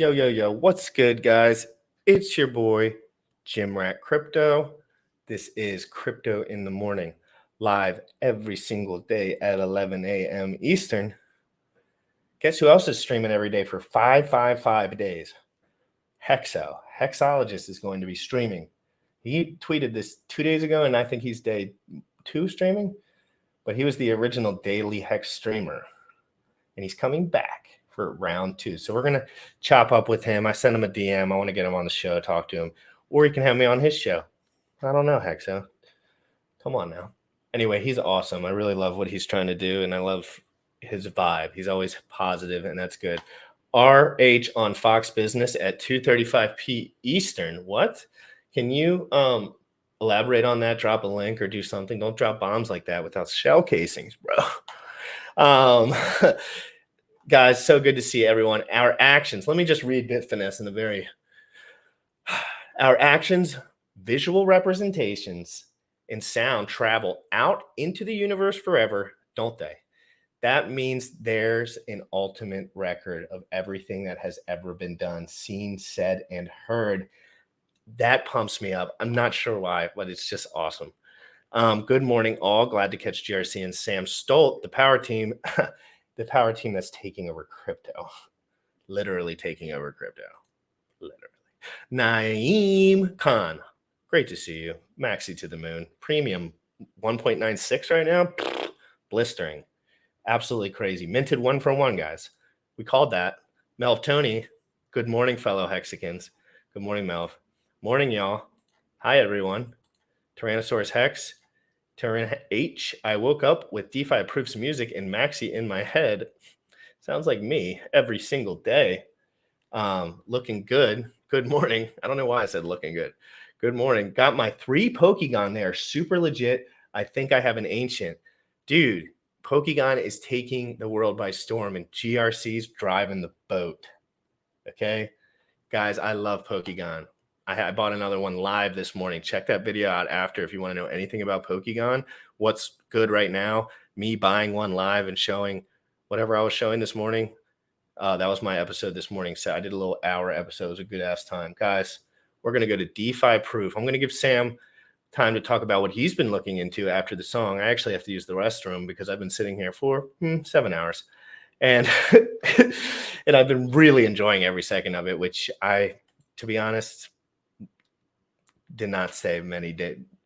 Yo, what's good, guys? It's your boy, Jim Rat Crypto. This is Crypto in the Morning, live every single day at 11 a.m. Eastern. Guess who else is streaming every day for 555 days? Hexologist is going to be streaming. He tweeted this 2 days ago, and I think he's day 2 streaming, but he was the original daily Hex streamer, and he's coming back for round 2. So we're going to chop up with him. I sent him a DM. I want to get him on the show, talk to him, or he can have me on his show. I don't know, Hexo. Come on now. Anyway, he's awesome. I really love what he's trying to do, and I love his vibe. He's always positive, and that's good. RH on Fox Business at 2:35 p. Eastern. What? Can you elaborate on that? Drop a link or do something. Don't drop bombs like that without shell casings, bro. Guys, so good to see everyone. Our actions. Let me just read Bitfinesse in the very. Our actions, visual representations, and sound travel out into the universe forever, don't they? That means there's an ultimate record of everything that has ever been done, seen, said, and heard. That pumps me up. I'm not sure why, but it's just awesome. Good morning, all. Glad to catch GRC and Sam Stolt, the power team, the power team that's taking over crypto. Literally taking over crypto. Literally. Naeem Khan. Great to see you. Maxi to the moon. Premium 1.96 right now. Blistering. Absolutely crazy. Minted 1 for 1, guys. We called that. Melv Tony. Good morning, fellow Hexicans. Good morning, Melv. Morning, y'all. Hi, everyone. Tyrannosaurus Hex. Tyran H. I woke up with DeFi Proofs music and Maxi in my head. Sounds like me every single day. Looking good. Good morning. I don't know why I said looking good. Good morning. Got my 3 Pokegon there. Super legit. I think I have an ancient. Dude, Pokegon is taking the world by storm, and GRC's driving the boat. Okay? Guys, I love Pokegon. I bought another one live this morning. Check that video out after if you want to know anything about Pokegon. What's good right now, me buying one live and showing whatever I was showing this morning. That was my episode this morning. So I did a little hour episode. It was a good-ass time. Guys, we're going to go to DeFi Proof. I'm going to give Sam time to talk about what he's been looking into after the song. I actually have to use the restroom because I've been sitting here for 7 hours. And, and I've been really enjoying every second of it, which I, to be honest, did not stay many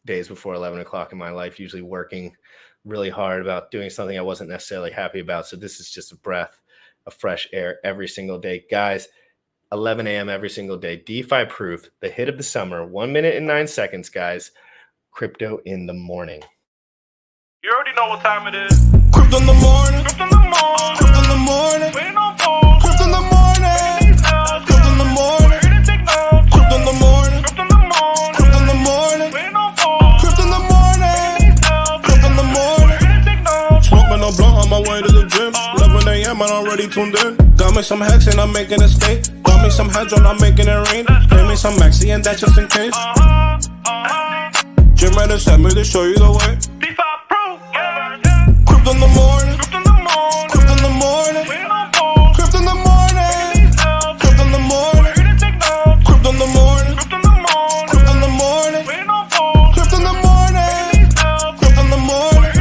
days before 11 o'clock in my life, usually working really hard about doing something I wasn't necessarily happy about. So this is just a breath of fresh air every single day. Guys, 11 a.m. every single day. DeFi Proof, the hit of the summer, 1 minute and 9 seconds, guys. Crypto in the morning. You already know what time it is. Crypto in the morning. Crypto in the morning. Crypto in the morning. Waiting on phone. Crypto in the morning. Crypto in the morning. Crypto in the morning. Crypto in the morning. Crypto in the morning. Waiting on phone. Crypto in the morning. Crypto in the morning. Smoking a blunt on my way to the gym. 11 a.m. and I'm already tuned in. Got me some hex and I'm making a stake. Got me some hedge and I'm making it rain. Pay me some maxi and that's just in case. Jim Reddit sent me to show you the way. DeFi Pro, yeah. Crypto in the morning. Crypto in the morning. Crypto in the morning. Crypto in the morning. Crypto in the morning. Crypto in the morning. Crypto in the morning. Crypto in the morning. Crypto in the morning. Crypto in the morning.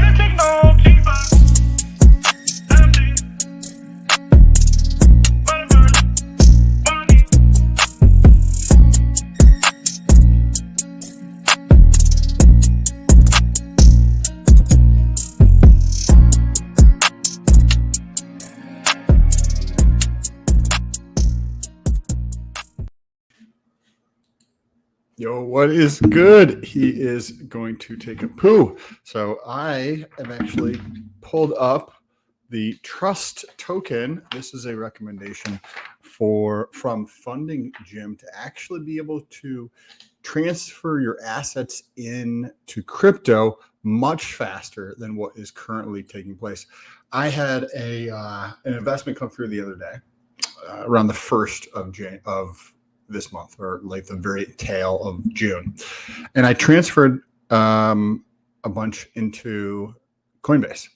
Yo, what is good? He is going to take a poo. So I have actually pulled up the trust token. This is a recommendation from Funding Jim to actually be able to transfer your assets into crypto much faster than what is currently taking place. I had an investment come through the other day, around the 1st of this month, or like the very tail of June. And I transferred a bunch into Coinbase.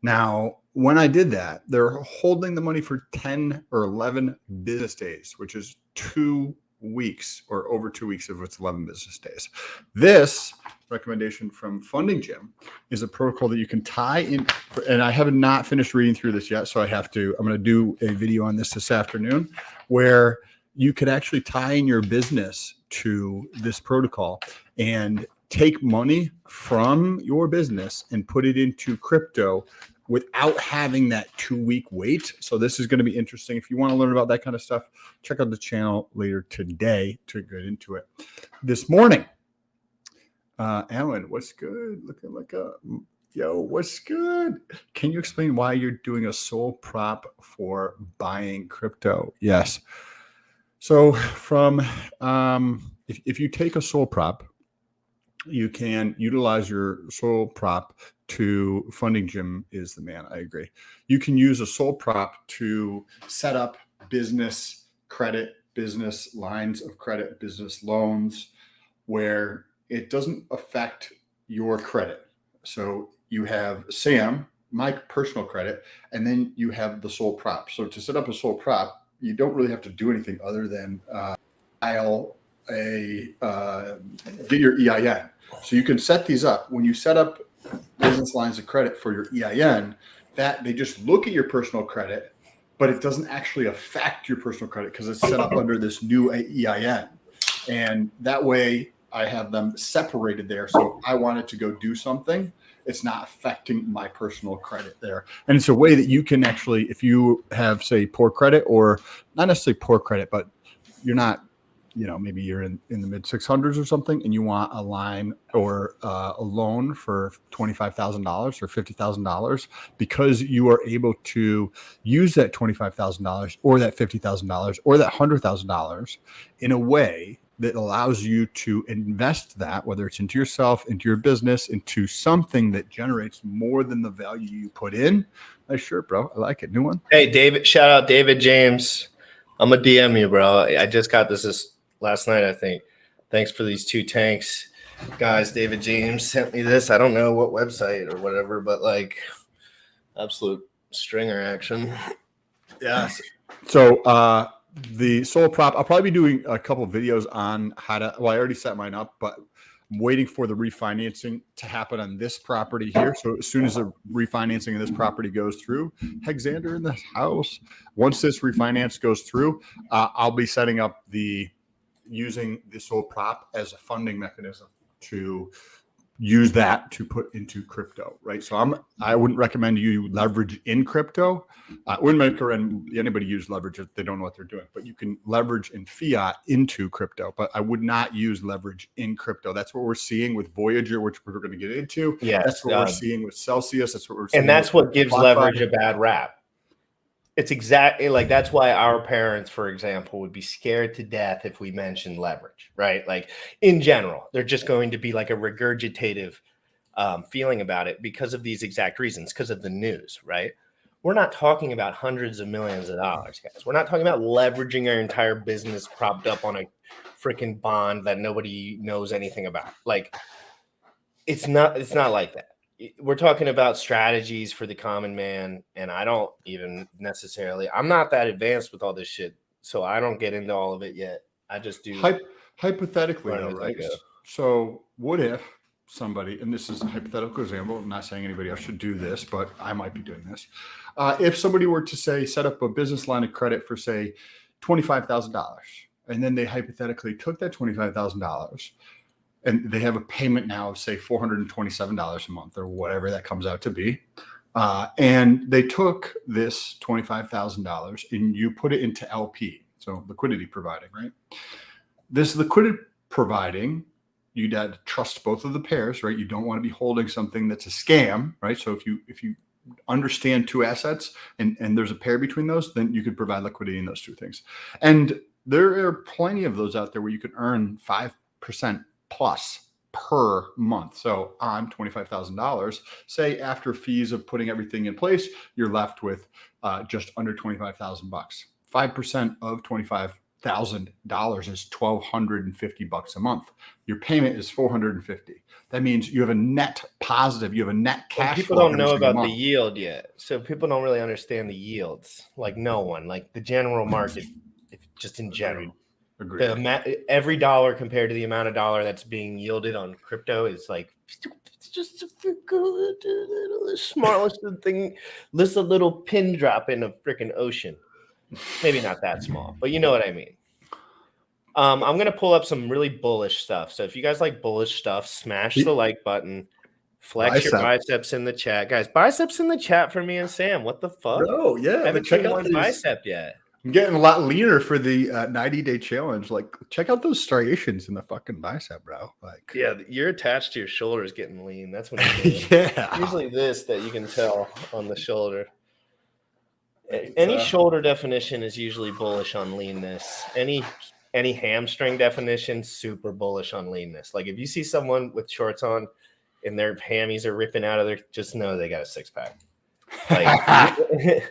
Now, when I did that, they're holding the money for 10 or 11 business days, which is 2 weeks or over 2 weeks if it's 11 business days. This recommendation from Funding Gym is a protocol that you can tie in. And I have not finished reading through this yet. So I'm going to do a video on this afternoon where you could actually tie in your business to this protocol and take money from your business and put it into crypto without having that 2-week wait. So this is going to be interesting. If you want to learn about that kind of stuff, check out the channel later today to get into it. This morning, Alan, what's good? Looking like yo, what's good? Can you explain why you're doing a sole prop for buying crypto? Yes. So from if you take a sole prop, you can utilize your sole prop to Funding Gym is the man. I agree. You can use a sole prop to set up business credit, business lines of credit, business loans, where it doesn't affect your credit. So you have Sam, my personal credit, and then you have the sole prop. So to set up a sole prop, you don't really have to do anything other than get your EIN. So you can set these up. When you set up business lines of credit for your EIN, that they just look at your personal credit, but it doesn't actually affect your personal credit because it's set up under this new EIN. And that way I have them separated there. So if I wanted to go do something, it's not affecting my personal credit there. And it's a way that you can actually, if you have, say, poor credit, or not necessarily poor credit, but you're not, maybe you're in the mid 600s or something, and you want a line or a loan for $25,000 or $50,000, because you are able to use that $25,000 or that $50,000 or that $100,000 in a way that allows you to invest that, whether it's into yourself, into your business, into something that generates more than the value you put in. Nice shirt, bro. I like it. New one. Hey, David, shout out David James. I'm a DM you, bro. I just got this last night, I think. Thanks for these 2 tanks. Guys, David James sent me this. I don't know what website or whatever, but like absolute stringer action. Yes. So the sole prop, I'll probably be doing a couple of videos on how to, I already set mine up, but I'm waiting for the refinancing to happen on this property here. So as soon as the refinancing of this property goes through, Hexander in the house, once this refinance goes through, I'll be setting up using the sole prop as a funding mechanism to use that to put into crypto, right? So I wouldn't recommend you leverage in crypto. I wouldn't recommend anybody use leverage if they don't know what they're doing, but you can leverage in fiat into crypto, but I would not use leverage in crypto. That's what we're seeing with Voyager, which we're going to get into. Yeah, that's what we're seeing with Celsius. That's what we're seeing. And that's what gives leverage a bad rap. It's exactly like, that's why our parents, for example, would be scared to death if we mentioned leverage, right? Like in general, they're just going to be like a regurgitative feeling about it because of these exact reasons, because of the news, right? We're not talking about hundreds of millions of dollars, guys. We're not talking about leveraging our entire business propped up on a freaking bond that nobody knows anything about. Like it's not like that. We're talking about strategies for the common man, and I don't even necessarily, I'm not that advanced with all this shit, so I don't get into all of it yet. I just do. Hypothetically, though, right? So what if somebody, and this is a hypothetical example, I'm not saying anybody else should do this, but I might be doing this. If somebody were to say, set up a business line of credit for, say, $25,000, and then they hypothetically took that $25,000 and they have a payment now of, say, $427 a month or whatever that comes out to be. And they took this $25,000 and you put it into LP. So liquidity providing, right? This liquidity providing, you'd have to trust both of the pairs, right? You don't want to be holding something that's a scam, right? So if you understand 2 assets and there's a pair between those, then you could provide liquidity in those 2 things. And there are plenty of those out there where you can earn 5% plus per month. So on $25,000, say after fees of putting everything in place, you're left with just under $25,000. 5% of $25,000 $100,000 is $1,250 a month. Your payment is $450. That means you have a net positive. You have a net cash People flow. don't know every single about the month. yield yet, so people don't really understand the yields. Like no one, like the general market, just in general. Agreed. Every dollar compared to the amount of dollar that's being yielded on crypto is like it's just the smallest thing, just a little pin drop in a freaking ocean. Maybe not that small, but you know what I mean. I'm going to pull up some really bullish stuff. So if you guys like bullish stuff, smash the like button, flex your biceps in the chat. Guys, biceps in the chat for me and Sam. What the fuck? Bro, yeah. I haven't check seen out one these. bicep yet. I'm getting a lot leaner for the 90-day challenge. Like, check out those striations in the fucking bicep, bro. Like, yeah, you're attached to your shoulders getting lean. That's what yeah. Usually this that you can tell on the shoulder. Any shoulder definition is usually bullish on leanness. Any hamstring definition, super bullish on leanness. Like if you see someone with shorts on and their hammies are ripping out of there, just know they got a six pack. Like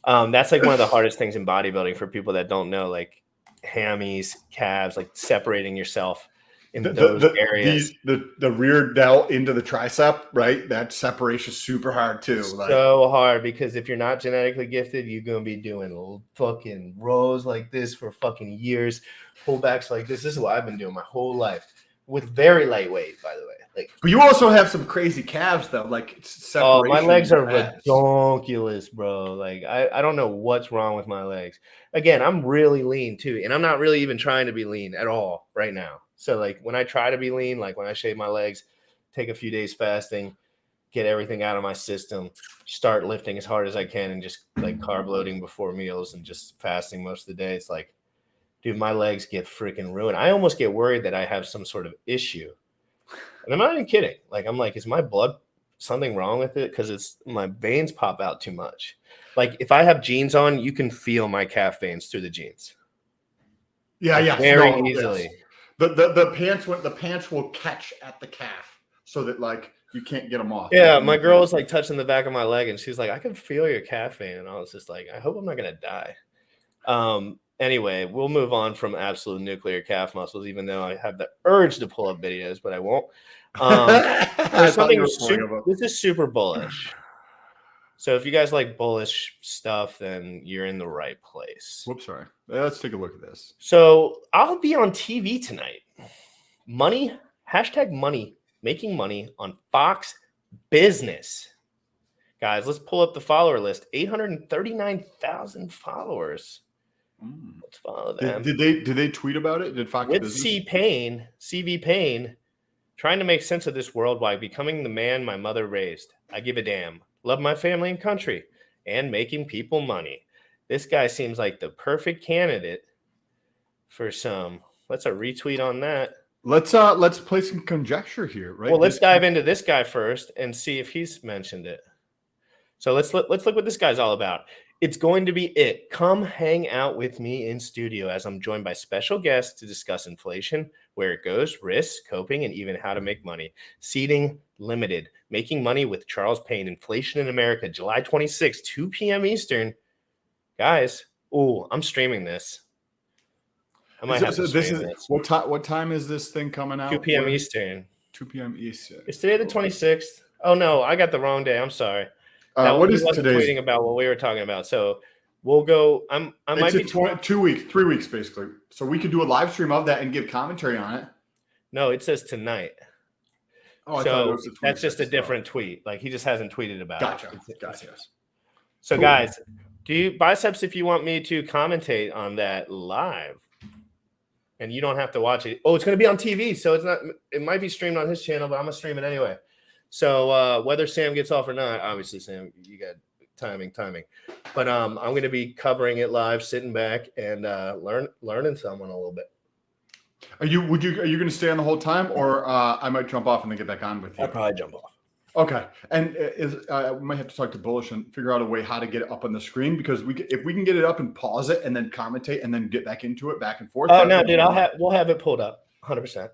that's like one of the hardest things in bodybuilding for people that don't know, like hammies, calves, like separating yourself in those areas. The rear delt into the tricep, right? That separation is super hard too. So hard because if you're not genetically gifted, you're gonna be doing fucking rows like this for fucking years, pullbacks like this. This is what I've been doing my whole life with very lightweight, by the way. Like, but you also have some crazy calves though. Like separation. My legs are redonkulous, bro. Like I don't know what's wrong with my legs. Again, I'm really lean too, and I'm not really even trying to be lean at all right now. So like when I try to be lean, like when I shave my legs, take a few days fasting, get everything out of my system, start lifting as hard as I can and just like carb loading before meals and just fasting most of the day. It's like, dude, my legs get freaking ruined. I almost get worried that I have some sort of issue. And I'm not even kidding. Like, I'm like, is my blood something wrong with it? Because it's my veins pop out too much. Like if I have jeans on, you can feel my calf veins through the jeans. Yeah, Very easily. Yes. The pants will catch at the calf so that like you can't get them off. Yeah, my girl was like touching the back of my leg and she's like, I can feel your calf vein. And I was just like, I hope I'm not gonna die. Anyway, we'll move on from absolute nuclear calf muscles, even though I have the urge to pull up videos, but I won't. This is super bullish. So if you guys like bullish stuff, then you're in the right place. Whoops, sorry. Let's take a look at this. So I'll be on TV tonight. Money, making money on Fox Business. Guys, let's pull up the follower list. 839,000 followers. Let's follow them. Did they tweet about it? Did Fox With Business? CV Payne, trying to make sense of this world while becoming the man my mother raised. I give a damn. Love my family and country, and making people money. This guy seems like the perfect candidate for some. Let's a retweet on that. Let's play some conjecture here, right? Well, let's dive into this guy first and see if he's mentioned it. So let's look what this guy's all about. It's going to be it. Come hang out with me in studio as I'm joined by special guests to discuss inflation, where it goes, risks, coping, and even how to make money. Seating limited. Making money with Charles Payne. Inflation in America, July 26th, 2 p.m. Eastern. Guys, I'm streaming this. I might have to stream this. What time is this thing coming out? 2 p.m. Eastern. 2 p.m. Eastern. It's today the 26th. Oh, no, I got the wrong day. I'm sorry. What is today? Tweeting about what we were talking about. So we'll go. I might be 2 weeks, 3 weeks basically. So we could do a live stream of that and give commentary on it. No, it says tonight. Oh, so that's just a different tweet. Like he just hasn't tweeted about it. Gotcha. So cool. Guys, do you biceps if you want me to commentate on that live? And you don't have to watch it. Oh, it's going to be on TV, so it's not. It might be streamed on his channel, but I'm gonna stream it anyway. So whether Sam gets off or not, obviously Sam, you got timing. But I'm going to be covering it live, sitting back and learning someone a little bit. Are you going to stay on the whole time, or I might jump off and then get back on with you? I'll probably jump off. Okay, and we might have to talk to Bullish and figure out a way how to get it up on the screen, because if we can get it up and pause it and then commentate and then get back into it back and forth. Oh no, dude, we'll have it pulled up 100%.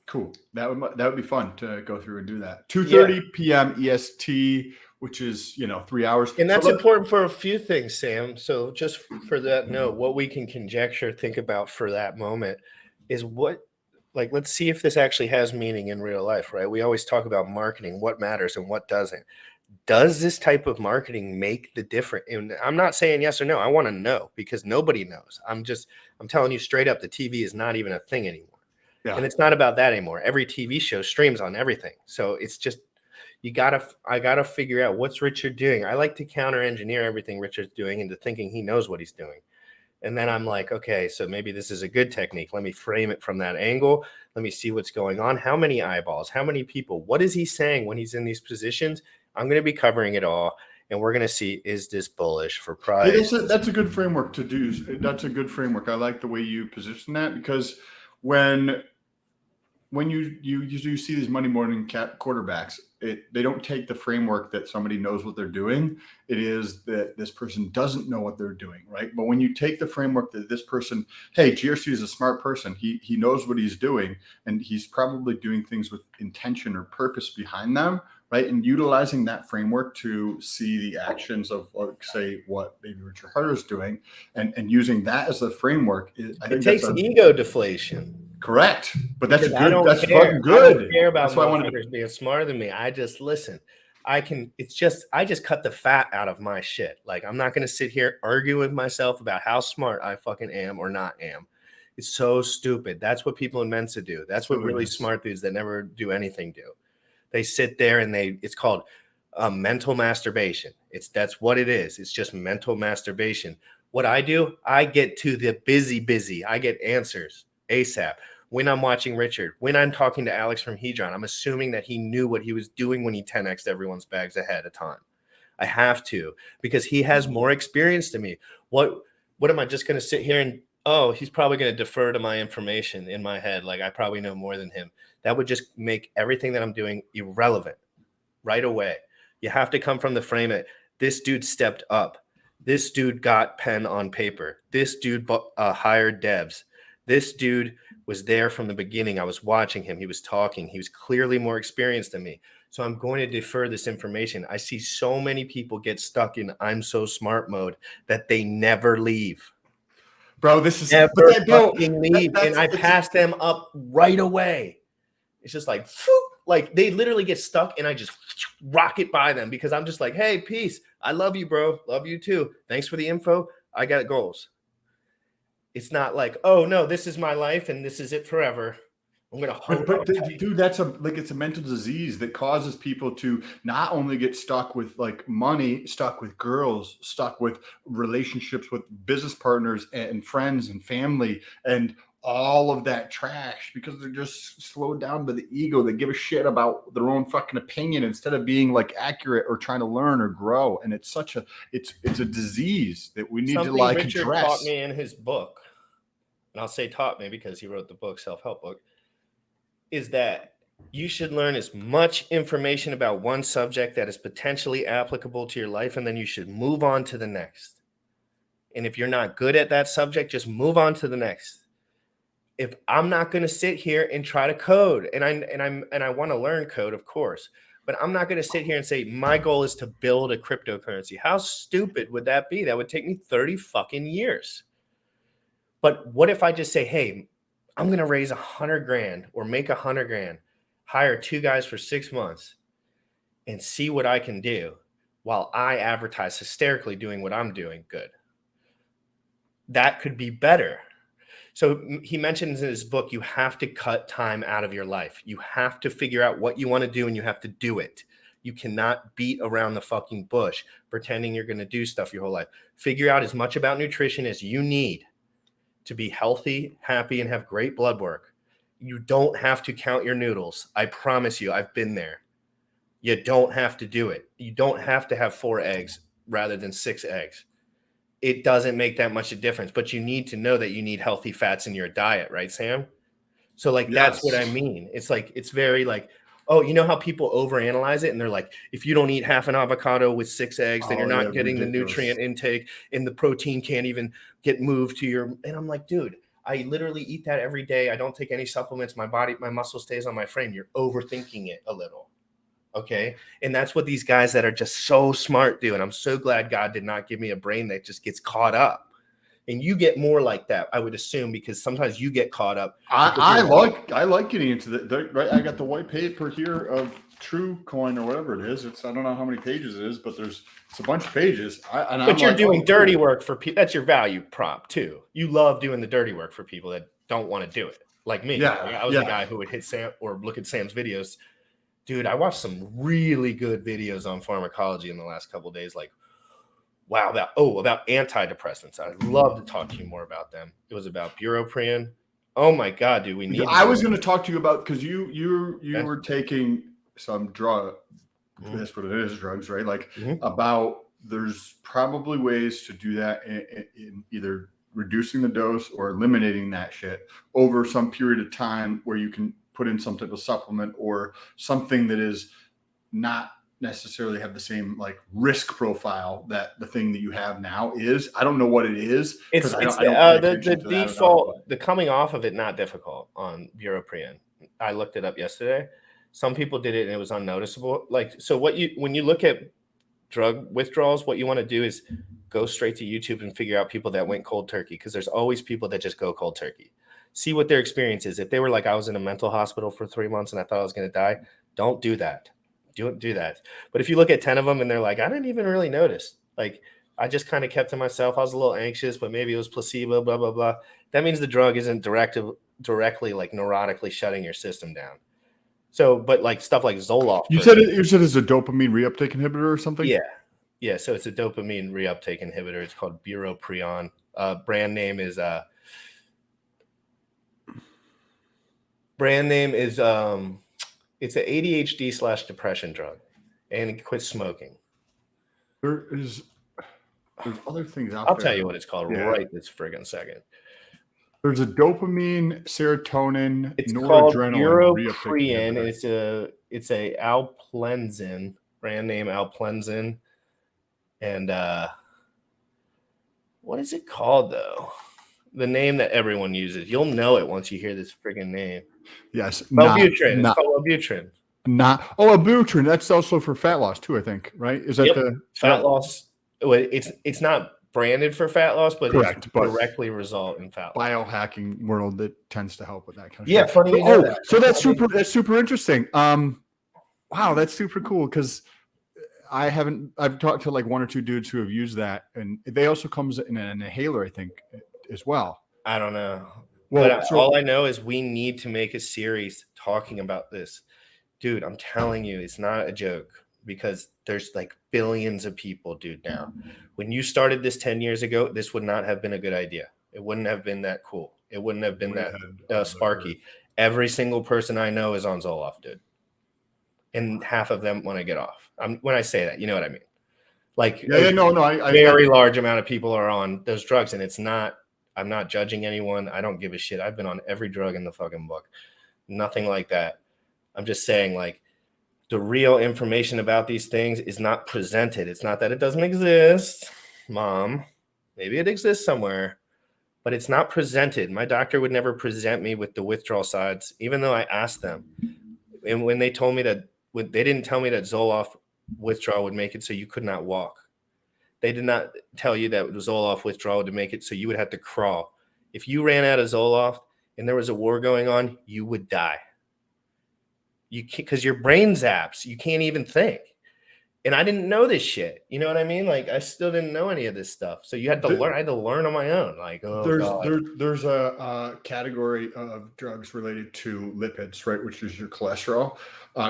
Cool. That would be fun to go through and do that. 2:30 p.m. EST, which is 3 hours. And that's So important for a few things, Sam. So just for that note, what we can conjecture, think about for that moment is let's see if this actually has meaning in real life, right? We always talk about marketing, what matters and what doesn't. Does this type of marketing make the difference? And I'm not saying yes or no. I want to know because nobody knows. I'm telling you straight up, the TV is not even a thing anymore. yeah. And it's not about that anymore. Every TV show streams on everything. So it's just, I gotta figure out what's Richard doing. I like to counter engineer everything Richard's doing into thinking he knows what he's doing. And then I'm like, okay, so maybe this is a good technique. Let me frame it from that angle. Let me see what's going on. How many eyeballs? How many people? What is he saying when he's in these positions? I'm going to be covering it all. And we're going to see, is this bullish for price? Hey, that's a good framework to do. That's a good framework. I like the way you position that, because when you see these money morning quarterbacks, they don't take the framework that somebody knows what they're doing. It is that this person doesn't know what they're doing, right? But when you take the framework that this person, hey, GRC is a smart person. He knows what he's doing, and he's probably doing things with intention or purpose behind them, right? And utilizing that framework to see the actions of, say, what maybe Richard Harder is doing, and using that as the framework. I think it takes ego deflation. Correct, but that's I don't That's care. fucking good. I don't care about that's why I wanted motherfuckers being smarter than me. I just listen. I just cut the fat out of my shit. Like, I'm not going to sit here arguing with myself about how smart I fucking am or not am. It's so stupid. That's what people in Mensa do. That's what really smart dudes that never do anything do. They sit there and it's called mental masturbation. That's what it is. It's just mental masturbation. What I do, I get to the busy. I get answers ASAP. When I'm watching Richard, when I'm talking to Alex from Hedron, I'm assuming that he knew what he was doing when he 10x'd everyone's bags ahead of time. I have to, because he has more experience than me. What am I just going to sit here and, he's probably going to defer to my information in my head. Like, I probably know more than him. That would just make everything that I'm doing irrelevant right away. You have to come from the frame that this dude stepped up. This dude got pen on paper. This dude hired devs. This dude was there from the beginning. I was watching him. He was talking. He was clearly more experienced than me. So I'm going to defer this information. I see so many people get stuck in I'm so smart mode that they never leave. Bro, this is never fucking leave. And I pass them up right away. It's just like they literally get stuck and I just rocket by them because I'm just like, hey, peace. I love you, bro. Love you too. Thanks for the info. I got goals. It's not like, oh no, this is my life and this is it forever. I'm gonna but dude, that's it's a mental disease that causes people to not only get stuck with like money, stuck with girls, stuck with relationships with business partners and friends and family and all of that trash, because they're just slowed down by the ego. They give a shit about their own fucking opinion instead of being like accurate or trying to learn or grow. And it's a disease that we need to like Richard address. taught me in his book, and I'll say taught me because he wrote the book, self-help book, is that you should learn as much information about one subject that is potentially applicable to your life, and then you should move on to the next. And if you're not good at that subject, just move on to the next. If I'm not going to sit here and try to code, and I want to learn code, of course, but I'm not going to sit here and say my goal is to build a cryptocurrency. How stupid would that be? That would take me 30 fucking years. But what if I just say, hey, I'm going to raise $100,000 or make $100,000, hire 2 guys for 6 months and see what I can do while I advertise hysterically doing what I'm doing good. That could be better. So he mentions in his book, you have to cut time out of your life. You have to figure out what you want to do and you have to do it. You cannot beat around the fucking bush pretending you're going to do stuff your whole life. Figure out as much about nutrition as you need to be healthy, happy, and have great blood work. You don't have to count your noodles. I promise you, I've been there. You don't have to do it. You don't have to have 4 eggs rather than 6 eggs. It doesn't make that much a difference, but you need to know that you need healthy fats in your diet, right, Sam? So like, That's what I mean. It's like, it's very like, oh, you know how people overanalyze it and they're like, if you don't eat half an avocado with 6 eggs, then you're not getting the nutrient intake and the protein can't even get moved to your, and I'm like, dude, I literally eat that every day. I don't take any supplements. My muscle stays on my frame. You're overthinking it a little. Okay. And that's what these guys that are just so smart do. And I'm so glad God did not give me a brain that just gets caught up. And you get more like that, I would assume, because sometimes you get caught up. I like getting into the right. I got the white paper here of True Coin or whatever it is. I don't know how many pages it is, but it's a bunch of pages. But you're doing dirty work for people. That's your value prop too. You love doing the dirty work for people that don't want to do it. Like me. Yeah, I was the guy who would hit Sam or look at Sam's videos. Dude, I watched some really good videos on pharmacology in the last couple of days. Like, wow, about antidepressants. I'd love to talk to you more about them. It was about bupropion. Oh my God, dude, we need. I was going to talk to you about, because you were taking some drug. That's what it is, drugs, right? Like about there's probably ways to do that in either reducing the dose or eliminating that shit over some period of time, where you can put in some type of supplement or something that is not necessarily have the same like risk profile that the thing that you have now is. I don't know what it is. It's the default, the coming off of it, not difficult on bupropion. I looked it up yesterday. Some people did it and it was unnoticeable. Like, so when you look at drug withdrawals, what you want to do is go straight to YouTube and figure out people that went cold turkey, because there's always people that just go cold turkey. See what their experience is. If they were like, I was in a mental hospital for 3 months and I thought I was going to die, don't do that. Don't do that. But if you look at 10 of them and they're like, I didn't even really notice. Like, I just kind of kept to myself. I was a little anxious, but maybe it was placebo, blah, blah, blah. That means the drug isn't directly like neurotically shutting your system down. So, but like stuff like Zoloft. You said it's a dopamine reuptake inhibitor or something? Yeah. Yeah. So it's a dopamine reuptake inhibitor. It's called bupropion. Brand name is it's an ADHD/depression drug, and quit smoking. There's other things out there. I'll tell you what it's called right this friggin' second. There's a dopamine, serotonin, it's called noradrenaline. bupropion. It's a alplenzin, brand name alplenzin. And what is it called though? The name that everyone uses. You'll know it once you hear this friggin' name. Yes. Wellbutrin. It's called Wellbutrin. Wellbutrin. That's also for fat loss too, I think, right? Is that the fat loss? It's not branded for fat loss, but correct, but directly result in fat loss. Biohacking world that tends to help with that kind of stuff. Funny you know that. So that's super interesting. Wow, that's super cool, because I've talked to like one or two dudes who have used that, and they also comes in an inhaler, I think, as well. I don't know. Well, but all I know is we need to make a series talking about this. Dude, I'm telling you, it's not a joke, because there's like billions of people, dude, now. When you started this 10 years ago, this would not have been a good idea. It wouldn't have been that cool. It wouldn't have been that sparky. Every single person I know is on Zoloft, dude. And half of them want to get off. When I say that, you know what I mean? Like, a very large amount of people are on those drugs, and it's not, I'm not judging anyone. I don't give a shit. I've been on every drug in the fucking book. Nothing like that. I'm just saying, like, the real information about these things is not presented. It's not that it doesn't exist, Mom. Maybe it exists somewhere, but it's not presented. My doctor would never present me with the withdrawal sides, even though I asked them. And when they told me that, they didn't tell me that Zoloft withdrawal would make it so you could not walk. They did not tell you that Zoloft withdrawal would make it so you would have to crawl. If you ran out of Zoloft and there was a war going on, you would die. You can't, because your brain zaps. You can't even think. And I didn't know this shit. You know what I mean? Like, I still didn't know any of this stuff. So you had to learn. I had to learn on my own. Like, there's a category of drugs related to lipids, right, which is your cholesterol,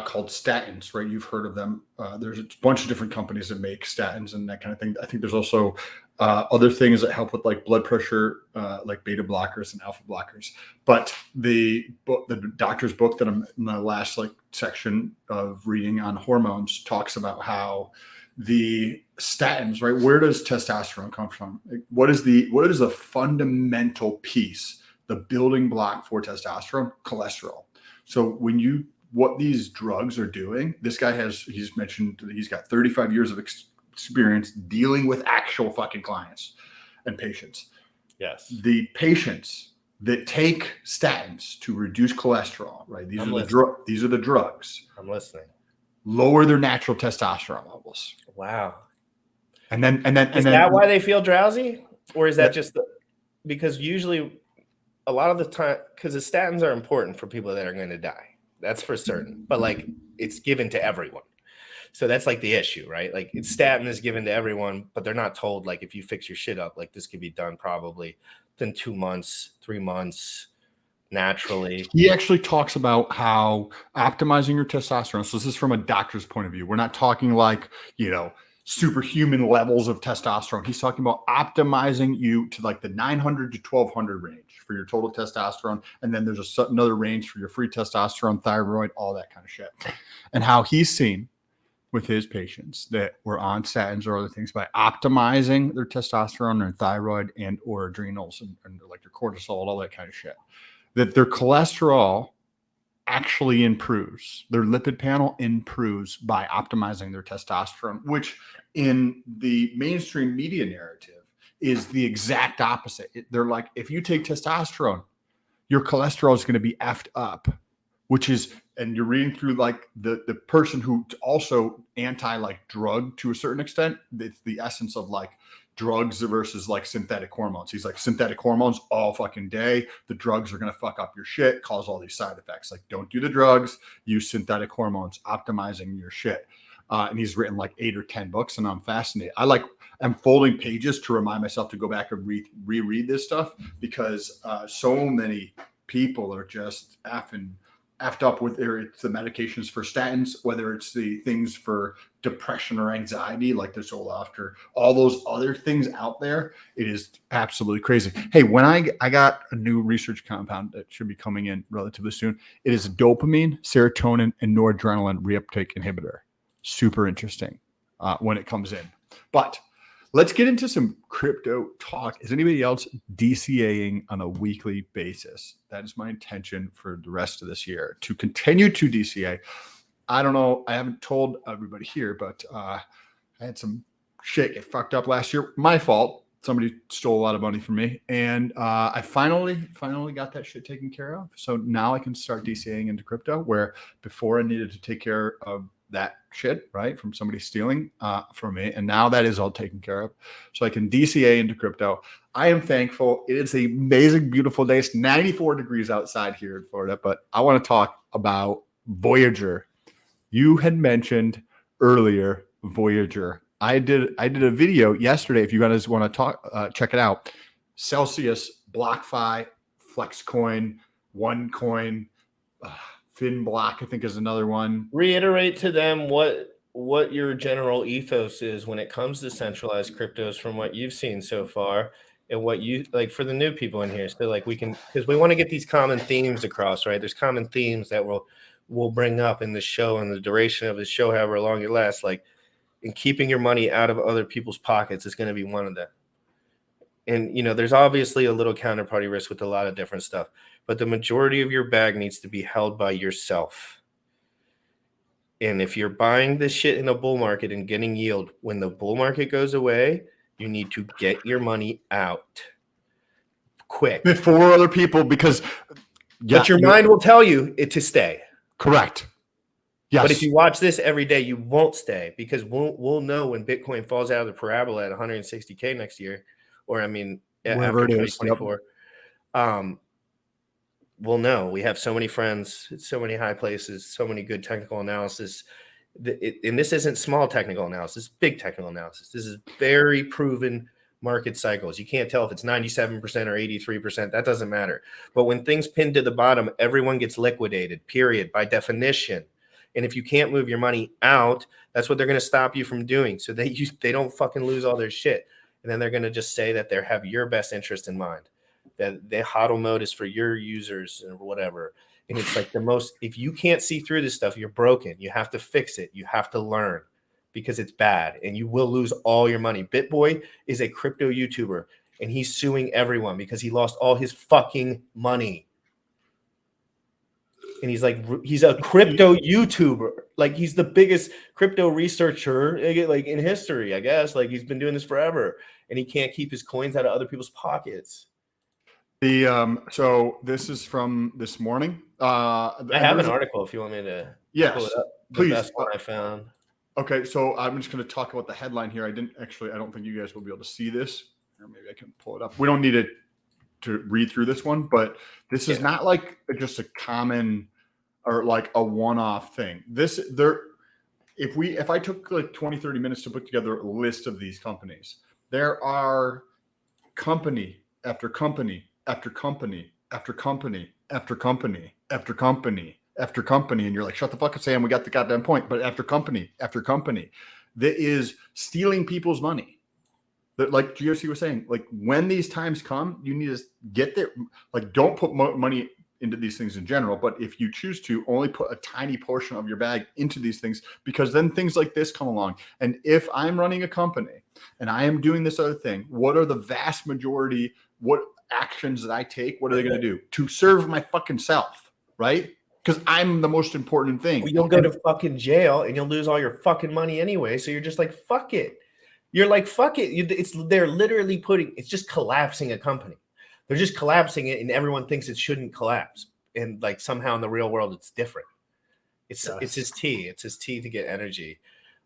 called statins, right? You've heard of them. There's a bunch of different companies that make statins and that kind of thing. I think there's also other things that help with like blood pressure, like beta blockers and alpha blockers. But the doctor's book that I'm in the last like section of reading on hormones talks about how the statins, right? Where does testosterone come from? What is the fundamental piece, the building block for testosterone? Cholesterol. So what these drugs are doing, this guy he's mentioned that he's got 35 years of experience dealing with actual fucking clients and patients. Yes. The patients that take statins to reduce cholesterol, right? These are the drugs. I'm listening. lower their natural testosterone levels. Wow. And then Is that why they feel drowsy? Or is that just because usually a lot of the time, because the statins are important for people that are going to die. That's for certain. But like it's given to everyone. So that's like the issue, right? Like it's statin is given to everyone, but they're not told like if you fix your shit up, like this could be done probably within 2 months, 3 months naturally. He actually talks about how optimizing your testosterone. So this is from a doctor's point of view. We're not talking like, superhuman levels of testosterone. He's talking about optimizing you to like the 900 to 1200 range for your total testosterone. And then there's another range for your free testosterone, thyroid, all that kind of shit. And how he's seen with his patients that were on statins or other things by optimizing their testosterone, their thyroid, and or adrenals and like their cortisol, all that kind of shit, that their cholesterol actually improves. Their lipid panel improves by optimizing their testosterone, which in the mainstream media narrative is the exact opposite. They're like, if you take testosterone, your cholesterol is going to be effed up, which is, and you're reading through like the person who also anti like drug to a certain extent. It's the essence of like drugs versus like synthetic hormones. He's like, synthetic hormones all fucking day. The drugs are going to fuck up your shit, cause all these side effects. Like, don't do the drugs, use synthetic hormones, optimizing your shit. And he's written like 8 or 10 books, and I'm fascinated. I'm folding pages to remind myself to go back and reread this stuff because so many people are just effed up with it's the medications for statins, whether it's the things for depression or anxiety, like this whole after all those other things out there. It is absolutely crazy. Hey, when I got a new research compound that should be coming in relatively soon. It is a dopamine, serotonin, and noradrenaline reuptake inhibitor. Super interesting when it comes in. But let's get into some crypto talk. Is anybody else DCAing on a weekly basis? That is my intention for the rest of this year, to continue to DCA. I don't know. I haven't told everybody here, but I had some shit get fucked up last year. My fault. Somebody stole a lot of money from me. And I finally got that shit taken care of. So now I can start DCAing into crypto, where before I needed to take care of that shit, right, from somebody stealing from me. And now that is all taken care of. So I can DCA into crypto. I am thankful. It is an amazing, beautiful day. It's 94 degrees outside here in Florida, but I want to talk about Voyager. You had mentioned earlier Voyager. I did a video yesterday. If you guys want to talk, check it out. Celsius, BlockFi, Flexcoin, OneCoin, FinBlock, I think is another one. Reiterate to them what your general ethos is when it comes to centralized cryptos from what you've seen so far, and what you like for the new people in here. So like we can, because we want to get these common themes across, right? There's common themes that we'll bring up in the show and the duration of the show, however long it lasts. Like, in keeping your money out of other people's pockets is going to be one of them. And, there's obviously a little counterparty risk with a lot of different stuff, but the majority of your bag needs to be held by yourself. And if you're buying this shit in a bull market and getting yield, when the bull market goes away, you need to get your money out quick. Before other people, because but your mind will tell you it to stay. Correct. Yes. But if you watch this every day, you won't stay, because we'll know when Bitcoin falls out of the parabola at 160K next year, or wherever after it is. 2024. We'll know. We have so many friends, so many high places, so many good technical analysis. And this isn't small technical analysis, big technical analysis. This is very proven market cycles. You can't tell if it's 97% or 83%. That doesn't matter. But when things pin to the bottom, everyone gets liquidated, period, by definition. And if you can't move your money out, that's what they're going to stop you from doing. So they don't fucking lose all their shit. And then they're going to just say that they have your best interest in mind, that the HODL mode is for your users or whatever. And it's like if you can't see through this stuff, you're broken. You have to fix it. You have to learn, because it's bad and you will lose all your money. BitBoy is a crypto YouTuber and he's suing everyone because he lost all his fucking money. And he's a crypto YouTuber. Like, he's the biggest crypto researcher like in history, I guess. Like, he's been doing this forever, and he can't keep his coins out of other people's pockets. So this is from this morning. I have an article if you want me to yes, pull it up. the Please. best one I found. Okay, so I'm just going to talk about the headline here. I don't think you guys will be able to see this. Or maybe I can pull it up. We don't need it to read through this one, but this is not like just a common or like a one-off thing. If I took like 20, 30 minutes to put together a list of these companies, there are company after company after company after company after company after company after company. And you're like, shut the fuck up, Sam. We got the goddamn point. But after company that is stealing people's money. That, like GOC was saying, like when these times come, you need to get there. Like, don't put money into these things in general, but if you choose to, only put a tiny portion of your bag into these things, because then things like this come along. And if I'm running a company and I am doing this other thing, what are the vast majority, what actions that I take? What are they going to do to serve my fucking self? Right? Because I'm the most important thing. Well, you'll go to fucking jail and you'll lose all your fucking money anyway. So you're just like, fuck it. You're like, fuck it. They're literally it's just collapsing a company. They're just collapsing it, and everyone thinks it shouldn't collapse. And like somehow in the real world, it's different. It's his tea. It's his tea to get energy.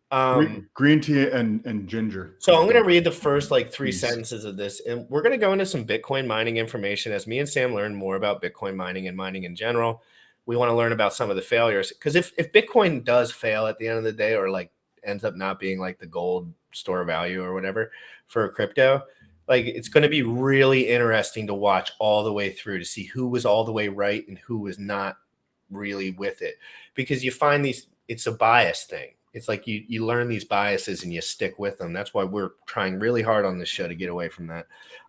Green tea and ginger. So I'm going to read the first like 3 sentences of this, and we're going to go into some Bitcoin mining information as me and Sam learn more about Bitcoin mining and mining in general. We want to learn about some of the failures, because if Bitcoin does fail at the end of the day, or like ends up not being like the gold store value or whatever for crypto, like it's going to be really interesting to watch all the way through to see who was all the way right and who was not really with it, because you find it's a bias thing. It's like you learn these biases and you stick with them. That's why we're trying really hard on this show to get away from that.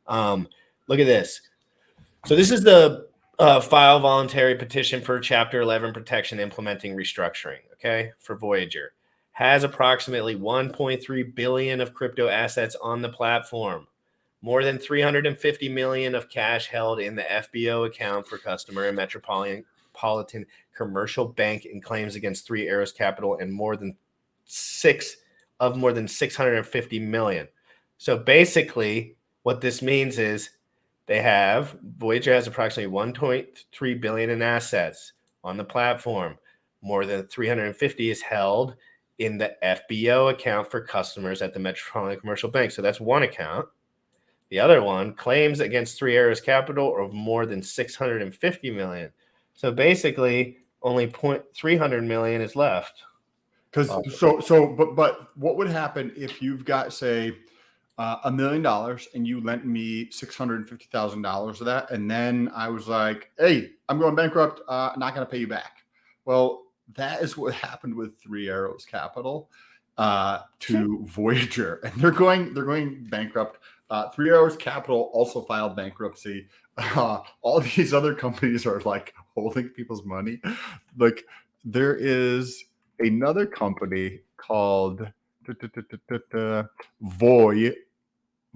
Look at this. So this is the file voluntary petition for Chapter 11 protection implementing restructuring, okay, for Voyager. Has approximately 1.3 billion of crypto assets on the platform. More than 350 million of cash held in the FBO account for customer and Metropolitan Commercial Bank, and claims against 3 Arrows Capital and more than 650 million. So basically what this means is Voyager has approximately 1.3 billion in assets on the platform. More than 350 is held in the FBO account for customers at the Metropolitan Commercial Bank. So that's one account. The other one, claims against 3 Arrows Capital, of more than 650 million. So basically, only 300 million is left. But what would happen if you've got, say, $1 million and you lent me $650,000 of that, and then I was like, "Hey, I'm going bankrupt. I'm not going to pay you back." Well, that is what happened with 3 Arrows Capital to Voyager, and they're going bankrupt. 3 Arrows Capital also filed bankruptcy. All these other companies are like holding people's money. Like, there is another company called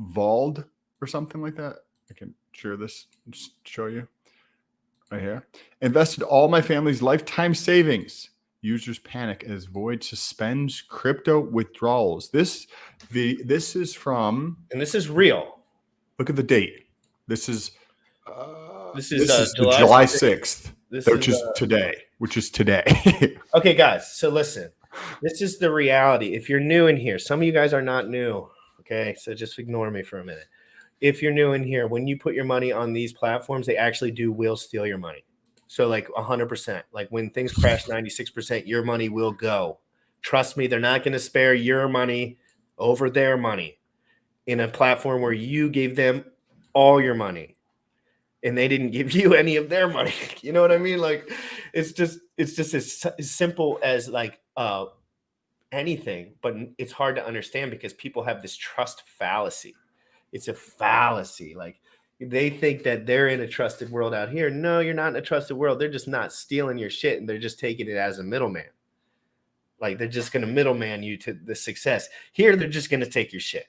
Vold or something like that. I can share this, just show you right here. Invested all my family's lifetime savings. Users panic as Void suspends crypto withdrawals. This is from, and this is real. Look at the date. This is July 6th, which is today. Okay, guys. So listen, this is the reality. If you're new in here, some of you guys are not new. Okay, so just ignore me for a minute. If you're new in here, when you put your money on these platforms, they actually will steal your money. So like 100%, like when things crash 96%, your money will go. Trust me, they're not going to spare your money over their money in a platform where you gave them all your money and they didn't give you any of their money. You know what I mean? Like, it's just as simple as like anything, but it's hard to understand because people have this trust fallacy. It's a fallacy. Like, they think that they're in a trusted world out here. No, you're not in a trusted world. They're just not stealing your shit, and they're just taking it as a middleman. Like, they're just going to middleman you to the success. Here, they're just going to take your shit.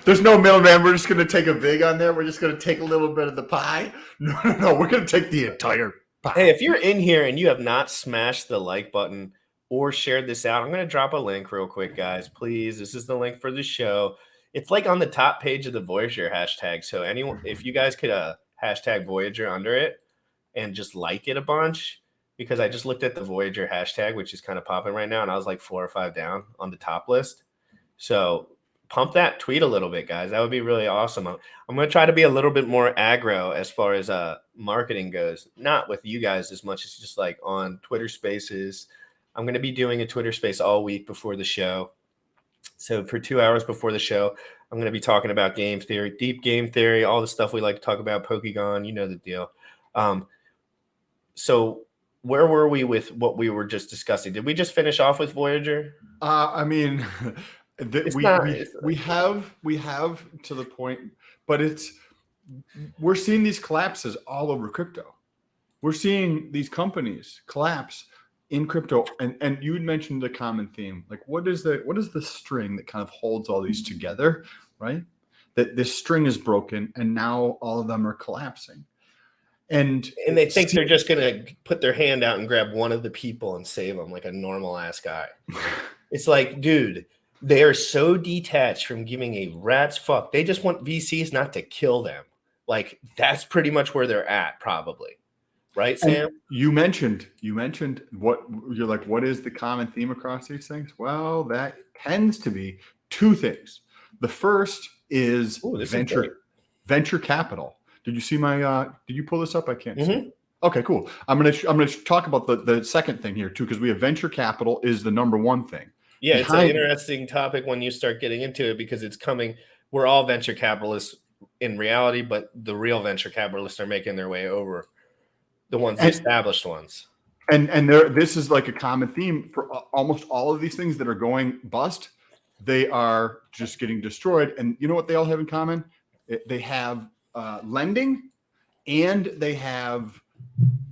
There's no middleman. We're just going to take a vig on there. We're just going to take a little bit of the pie. No. We're going to take the entire pie. Hey, if you're in here and you have not smashed the like button or shared this out, I'm going to drop a link real quick, guys. Please. This is the link for the show. It's like on the top page of the Voyager hashtag. So anyone, if you guys could hashtag Voyager under it, and just like it a bunch, because I just looked at the Voyager hashtag, which is kind of popping right now, and I was like 4 or 5 down on the top list. So pump that tweet a little bit, guys. That would be really awesome. I'm going to try to be a little bit more aggro as far as marketing goes, not with you guys as much as just like on Twitter Spaces. I'm going to be doing a Twitter Space all week before the show. So for 2 hours before the show, I'm going to be talking about game theory, deep game theory, all the stuff we like to talk about, Pokegon, you know the deal. So where were we with what we were just discussing? Did we just finish off with Voyager? I mean, we have to the point, but we're seeing these collapses all over crypto. We're seeing these companies collapse in crypto, and you had mentioned the common theme. Like, what is the string that kind of holds all these together, right? That this string is broken, and now all of them are collapsing. And they think they're just going to put their hand out and grab one of the people and save them like a normal ass guy. It's like, dude, they are so detached from giving a rat's fuck. They just want VCs not to kill them. Like, that's pretty much where they're at, probably. Right, Sam? And you mentioned what you're like, what is the common theme across these things? Well, that tends to be two things. The first is venture capital. Did you see my did you pull this up? I can't see. Okay, cool. I'm gonna talk about the second thing here too, because we have venture capital is the number one thing. Yeah, it's an interesting topic when you start getting into it, because it's coming. We're all venture capitalists in reality, but the real venture capitalists are making their way over the ones, the established ones. And this is like a common theme for almost all of these things that are going bust. They are just getting destroyed. And you know what they all have in common? They have lending, and they have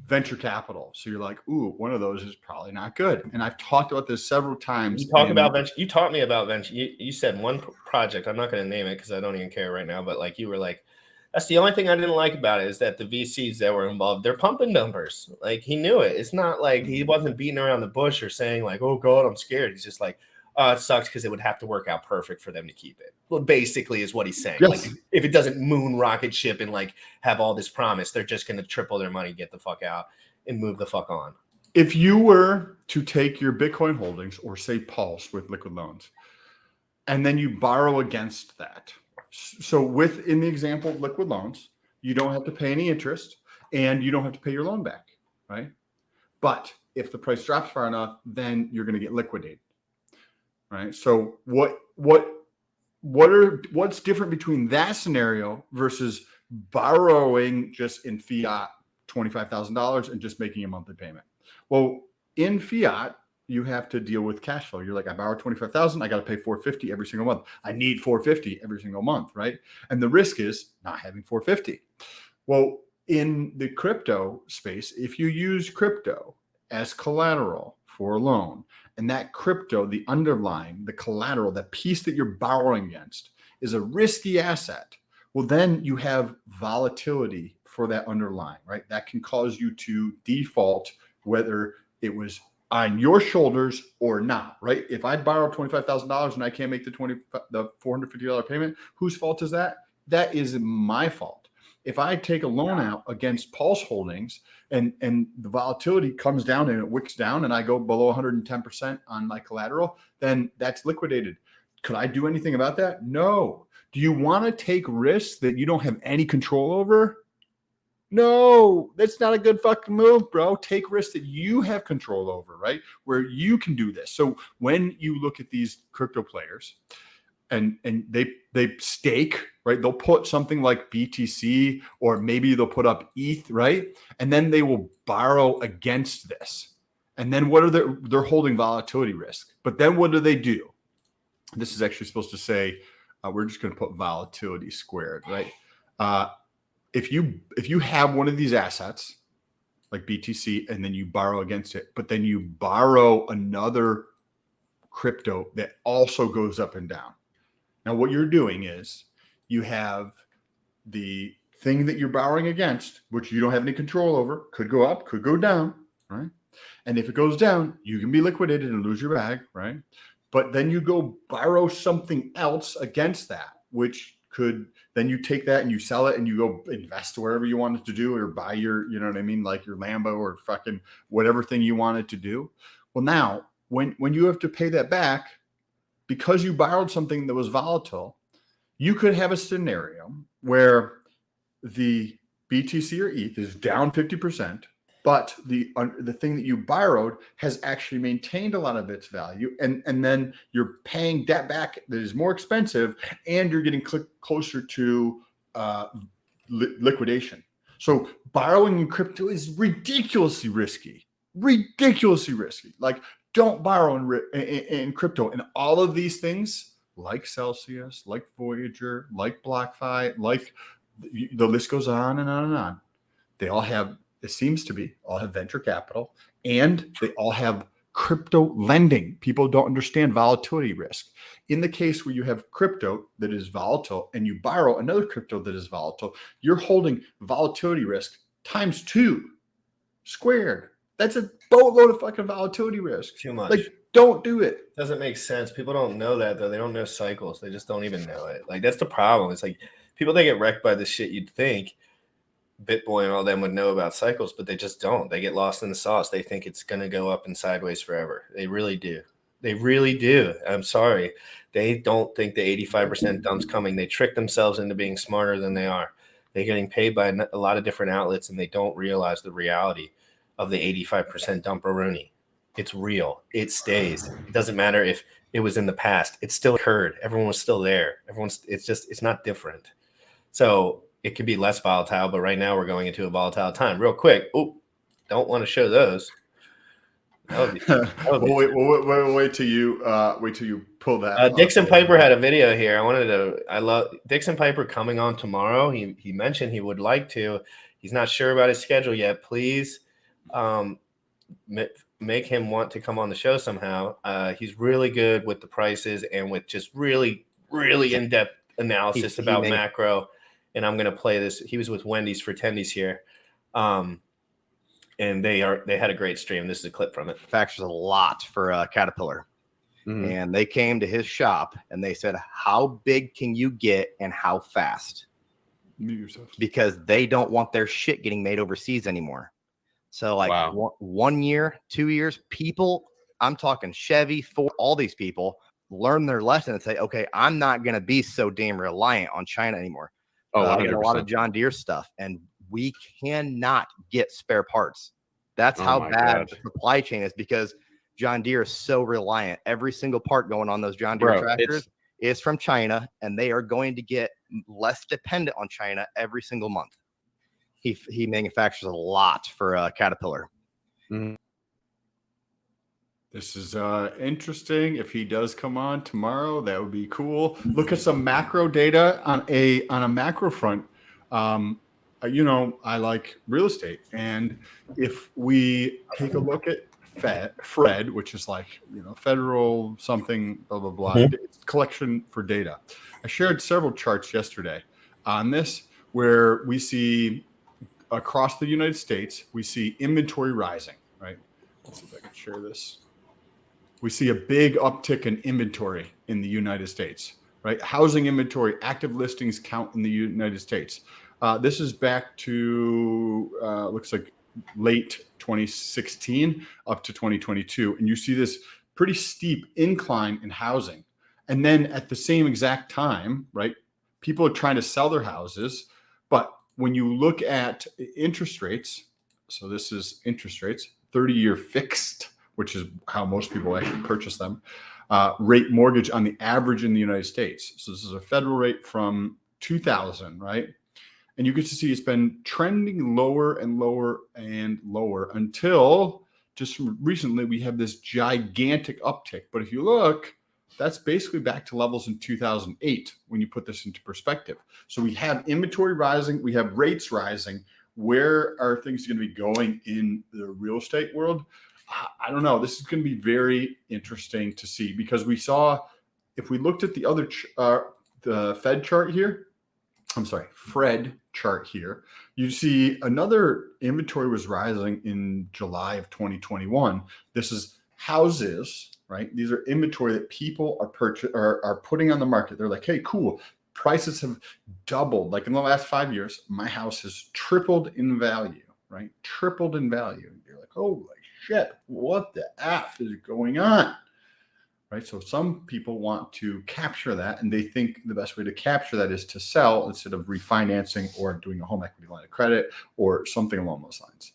venture capital. So you're like, ooh, one of those is probably not good. And I've talked about this several times. You about venture. You taught me about venture. You said one project. I'm not going to name it because I don't even care right now. But like, you were like, that's the only thing I didn't like about it, is that the VCs that were involved, they're pumping numbers. Like, he knew it. It's not like he wasn't beating around the bush or saying like, oh God, I'm scared. He's just like, oh, it sucks because it would have to work out perfect for them to keep it. Well, basically is what he's saying. Yes. Like, if it doesn't moon rocket ship and like have all this promise, they're just going to triple their money, get the fuck out, and move the fuck on. If you were to take your Bitcoin holdings, or say Pulse with liquid loans, and then you borrow against that. So in the example of liquid loans, you don't have to pay any interest, and you don't have to pay your loan back, right? But if the price drops far enough, then you're going to get liquidated, right? So what's different between that scenario versus borrowing just in fiat $25,000 and just making a monthly payment? Well, in fiat, you have to deal with cash flow. You're like, I borrowed $25,000, I got to pay $450 every single month. I need $450 every single month, right? And the risk is not having $450. Well, in the crypto space, if you use crypto as collateral for a loan, and that crypto, the underlying, the collateral, that piece that you're borrowing against, is a risky asset, well, then you have volatility for that underlying, right? That can cause you to default, whether it was on your shoulders or not, right? If I borrow $25,000 and I can't make the $450 payment, whose fault is that? That is my fault. If I take a loan out against Pulse Holdings and the volatility comes down and it wicks down and I go below 110% on my collateral, then that's liquidated. Could I do anything about that? No. Do you want to take risks that you don't have any control over? No, that's not a good fucking move, bro. Take risks that you have control over, right? Where you can do this. So when you look at these crypto players and they stake, right? They'll put something like BTC, or maybe they'll put up ETH, right? And then they will borrow against this. And then what are they're holding volatility risk. But then what do? This is actually supposed to say, we're just going to put volatility squared, right? If you have one of these assets like BTC and then you borrow against it, but then you borrow another crypto that also goes up and down. Now, what you're doing is you have the thing that you're borrowing against, which you don't have any control over, could go up, could go down, right? And if it goes down, you can be liquidated and lose your bag, right? But then you go borrow something else against that, which could then you take that and you sell it and you go invest wherever you wanted to do or buy your, you know what I mean, like your Lambo or fucking whatever thing you wanted to do. Well, now when you have to pay that back because you borrowed something that was volatile, you could have a scenario where the BTC or ETH is down 50%, but the thing that you borrowed has actually maintained a lot of its value, and then you're paying debt back that is more expensive, and you're getting closer to liquidation. So borrowing in crypto is ridiculously risky. Like, don't borrow in crypto. And all of these things, like Celsius, like Voyager, like BlockFi, like the list goes on and on and on. They all have, it seems to be, all have venture capital, and they all have crypto lending. People don't understand volatility risk. In the case where you have crypto that is volatile and you borrow another crypto that is volatile, you're holding volatility risk times 2 squared. That's a boatload of fucking volatility risk. Too much. Like, don't do it. Doesn't make sense. People don't know that, though. They don't know cycles. They just don't even know it. Like, that's the problem. It's like people that get wrecked by this shit, you'd think BitBoy and all them would know about cycles, but they just don't. They get lost in the sauce. They think it's going to go up and sideways forever. They really do. They really do. I'm sorry. They don't think the 85% dump's coming. They trick themselves into being smarter than they are. They're getting paid by a lot of different outlets, and they don't realize the reality of the 85% dump-a-rooney. It's real. It stays. It doesn't matter if it was in the past. It still occurred. Everyone was still there. It's not different. So it could be less volatile, but right now we're going into a volatile time. Real quick. Oh, don't want to show those. Wait till you pull that. Dixon Piper had a video here. I love Dixon Piper coming on tomorrow. He mentioned he would like to. He's not sure about his schedule yet. Please make him want to come on the show somehow. He's really good with the prices and with just really, really in-depth analysis about macro. And I'm going to play this. He was with Wendy's for Tendies here. And they had a great stream. This is a clip from it. Factors a lot for Caterpillar. Mm-hmm. And they came to his shop and they said, how big can you get and how fast? Because they don't want their shit getting made overseas anymore. So like 1 year, 2 years, people, I'm talking Chevy, Ford, all these people learn their lesson and say, okay, I'm not going to be so damn reliant on China anymore. A lot of John Deere stuff, and we cannot get spare parts. That's how bad the supply chain is, because John Deere is so reliant. Every single part going on those John Deere tractors is from China, and they are going to get less dependent on China every single month. He manufactures a lot for Caterpillar. Mm-hmm. This is interesting. If he does come on tomorrow, that would be cool. Look at some macro data on a macro front. I like real estate, and if we take a look at FRED, which is like federal something blah blah blah, it's a collection for data. I shared several charts yesterday on this where we see across the United States we see inventory rising. Right? Let's see if I can share this. We see a big uptick in inventory in the United States, right? Housing inventory, active listings count in the United States. This is back to, looks like late 2016 up to 2022. And you see this pretty steep incline in housing. And then at the same exact time, right, people are trying to sell their houses. But when you look at interest rates, so this is interest rates, 30-year fixed, which is how most people actually purchase them, rate mortgage on the average in the United States. So this is a federal rate from 2000, right? And you get to see it's been trending lower and lower and lower until just recently we have this gigantic uptick. But if you look, that's basically back to levels in 2008 when you put this into perspective. So we have inventory rising, we have rates rising. Where are things going to be going in the real estate world? I don't know. This is going to be very interesting to see, because we saw, if we looked at the other, the Fed chart here, Fred chart here, you see another inventory was rising in July of 2021. This is houses, right? These are inventory that people are putting on the market. They're like, hey, cool. prices have doubled. Like in the last 5 years, my house has tripled in value, right? Tripled in value. You're like, holy shit, what the F is going on? Right. So some people want to capture that, and they think the best way to capture that is to sell instead of refinancing or doing a home equity line of credit or something along those lines.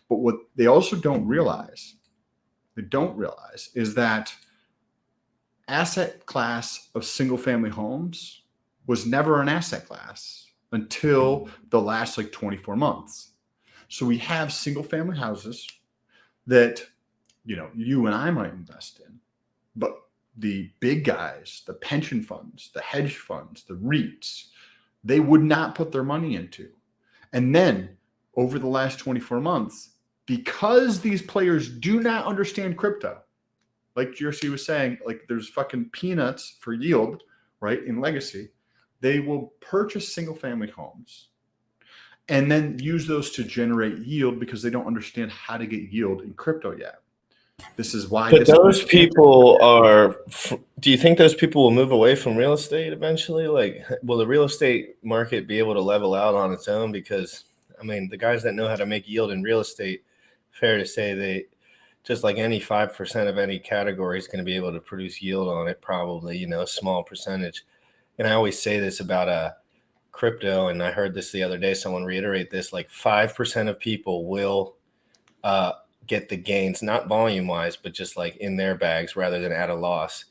But what they also don't realize is that asset class of single family homes was never an asset class until the last like 24 months. So we have single family houses that, you know, you and I might invest in, but the big guys, the pension funds, the hedge funds, the REITs, they would not put their money into. And then over the last 24 months, because these players do not understand crypto, like Jersey was saying, like there's fucking peanuts for yield, right? In legacy, they will purchase single family homes and then use those to generate yield because they don't understand how to get yield in crypto yet. This is why. But those people are. Do you think those people will move away from real estate eventually? Like, will the real estate market be able to level out on its own? Because I mean, the guys that know how to make yield in real estate, fair to say, they just like any 5% of any category is going to be able to produce yield on it. Probably, you know, a small percentage. And I always say this about crypto, and I heard this the other day. Someone reiterate this: like 5% of people will get the gains, not volume wise, but just like in their bags rather than at a loss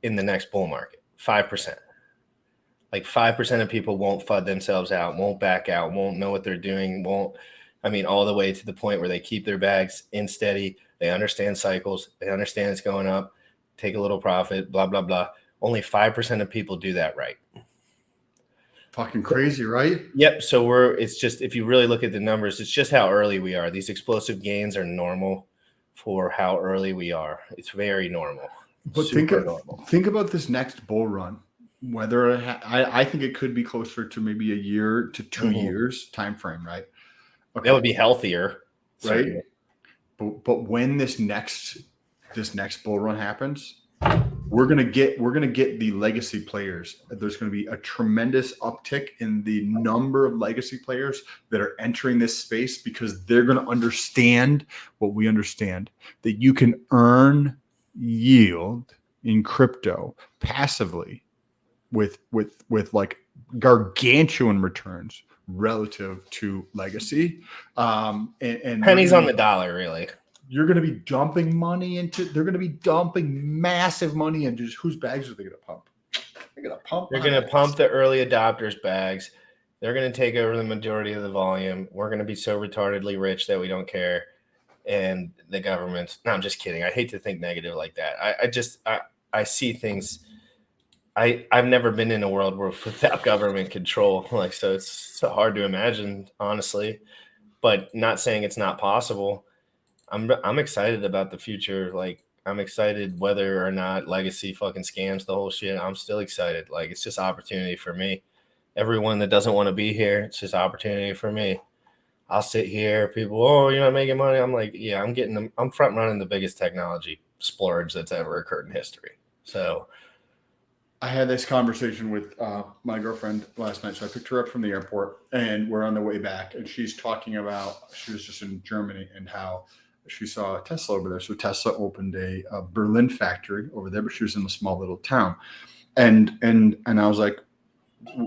in the next bull market. 5%. Like 5% of people won't FUD themselves out, won't back out, won't know what they're doing, all the way to the point where they keep their bags in steady. They understand cycles. They understand it's going up, take a little profit, blah, blah, blah. Only 5% of people do that right. Fucking crazy, right? Yep. So it's just, if you really look at the numbers, it's just how early we are. These explosive gains are normal for how early we are. It's very normal. But think about this next bull run. Whether I think it could be closer to maybe a year to 2 years time frame, right? Okay. That would be healthier, right? But when this next bull run happens, we're gonna get the legacy players. There's gonna be a tremendous uptick in the number of legacy players that are entering this space because they're gonna understand what we understand, that you can earn yield in crypto passively with like gargantuan returns relative to legacy. And pennies on the dollar, really. You're going to be dumping money they're going to be dumping massive money into just whose bags are they going to pump? They're going to pump the early adopters' bags. They're going to take over the majority of the volume. We're going to be so retardedly rich that we don't care. And the government, no, I'm just kidding. I hate to think negative like that. I see things. I've never been in a world where without government control, like, so it's so hard to imagine, honestly, but not saying it's not possible. I'm excited about the future. Like, I'm excited whether or not legacy fucking scams the whole shit. I'm still excited. Like, it's just opportunity for me. Everyone that doesn't want to be here, it's just opportunity for me. I'll sit here. People, oh, you're not making money. I'm like, yeah, I'm front running the biggest technology splurge that's ever occurred in history. So I had this conversation with my girlfriend last night. So I picked her up from the airport and we're on the way back. And she's talking about, she was just in Germany and how she saw a Tesla over there. So Tesla opened a Berlin factory over there, but she was in a small little town. And I was like,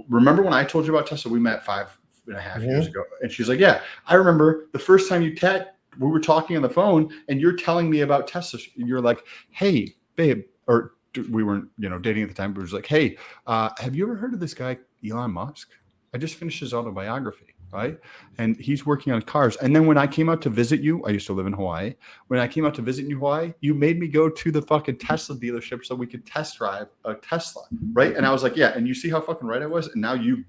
remember when I told you about Tesla? We met 5.5 years ago. And she's like, yeah, I remember the first time we were talking on the phone and you're telling me about Tesla. You're like, hey, babe, or we weren't, dating at the time, but it was like, hey, have you ever heard of this guy, Elon Musk? I just finished his autobiography, right? And he's working on cars. And then when I came out to visit you, I used to live in Hawaii. When I came out to visit you in Hawaii, you made me go to the fucking Tesla dealership so we could test drive a Tesla, right? And I was like, yeah. And you see how fucking right I was? And now you've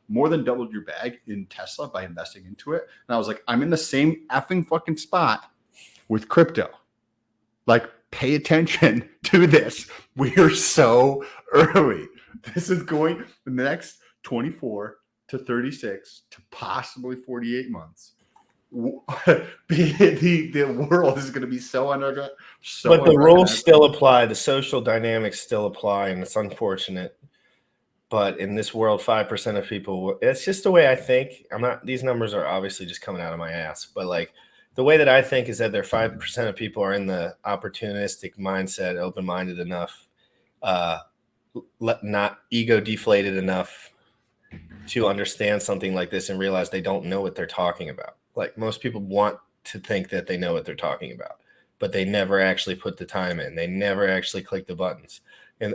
more than doubled your bag in Tesla by investing into it. And I was like, I'm in the same effing fucking spot with crypto. Like, pay attention to this. We are so early. This is going the next 24 to 36 to possibly 48 months. The world is going to be so under. But the rules still apply. The social dynamics still apply, and it's unfortunate. But in this world, 5% of people, it's just the way I think. These numbers are obviously just coming out of my ass, but like the way that I think is that there 5% of people are in the opportunistic mindset, open-minded enough, not ego deflated enough to understand something like this and realize they don't know what they're talking about. Like most people want to think that they know what they're talking about, but they never actually put the time in. They never actually click the buttons,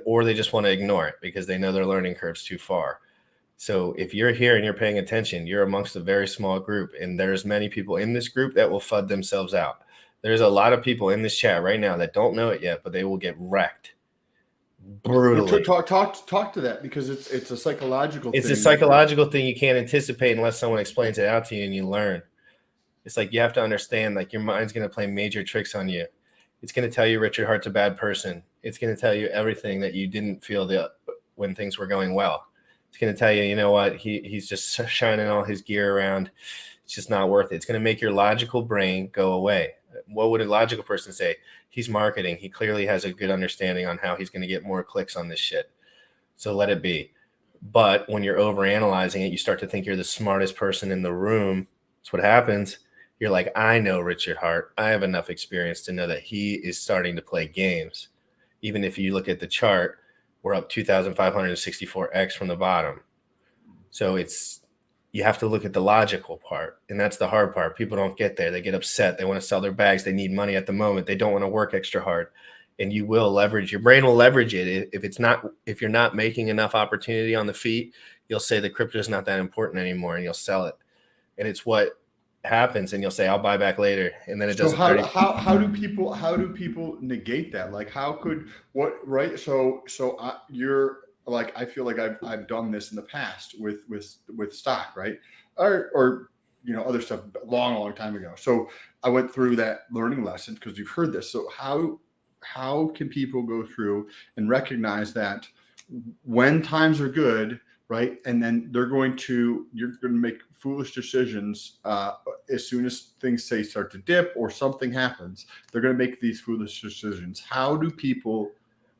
or they just want to ignore it because they know their learning curve's too far. So if you're here and you're paying attention, you're amongst a very small group, and there's many people in this group that will FUD themselves out. There's a lot of people in this chat right now that don't know it yet, but they will get wrecked brutally. Talk to that, because it's a psychological thing. It's a psychological thing you can't anticipate unless someone explains it out to you and you learn. It's like you have to understand, like your mind's going to play major tricks on you. It's going to tell you Richard Hart's a bad person. It's going to tell you everything that you didn't feel when things were going well. It's going to tell you, you know what, he's just shining all his gear around. It's just not worth it. It's going to make your logical brain go away. What would a logical person say? He's marketing. He clearly has a good understanding on how he's going to get more clicks on this shit. So let it be. But when you're overanalyzing it, you start to think you're the smartest person in the room. That's what happens. You're like, I know Richard Hart. I have enough experience to know that he is starting to play games. Even if you look at the chart, we're up 2,564x from the bottom. So you have to look at the logical part, and that's the hard part. People don't get there. They get upset. They want to sell their bags. They need money at the moment. They don't want to work extra hard. And you will leverage, your brain will leverage it. If you're not making enough opportunity on the feet, you'll say the crypto is not that important anymore, and you'll sell it. And it's what happens, and you'll say I'll buy back later, and then it doesn't. How do people negate that? Like you're like, I feel like I've done this in the past with stock, right? Or other stuff long time ago. So I went through that learning lesson because you've heard this. So how can people go through and recognize that when times are good, right? And then you're going to make foolish decisions as soon as things start to dip or something happens. They're going to make these foolish decisions. How do people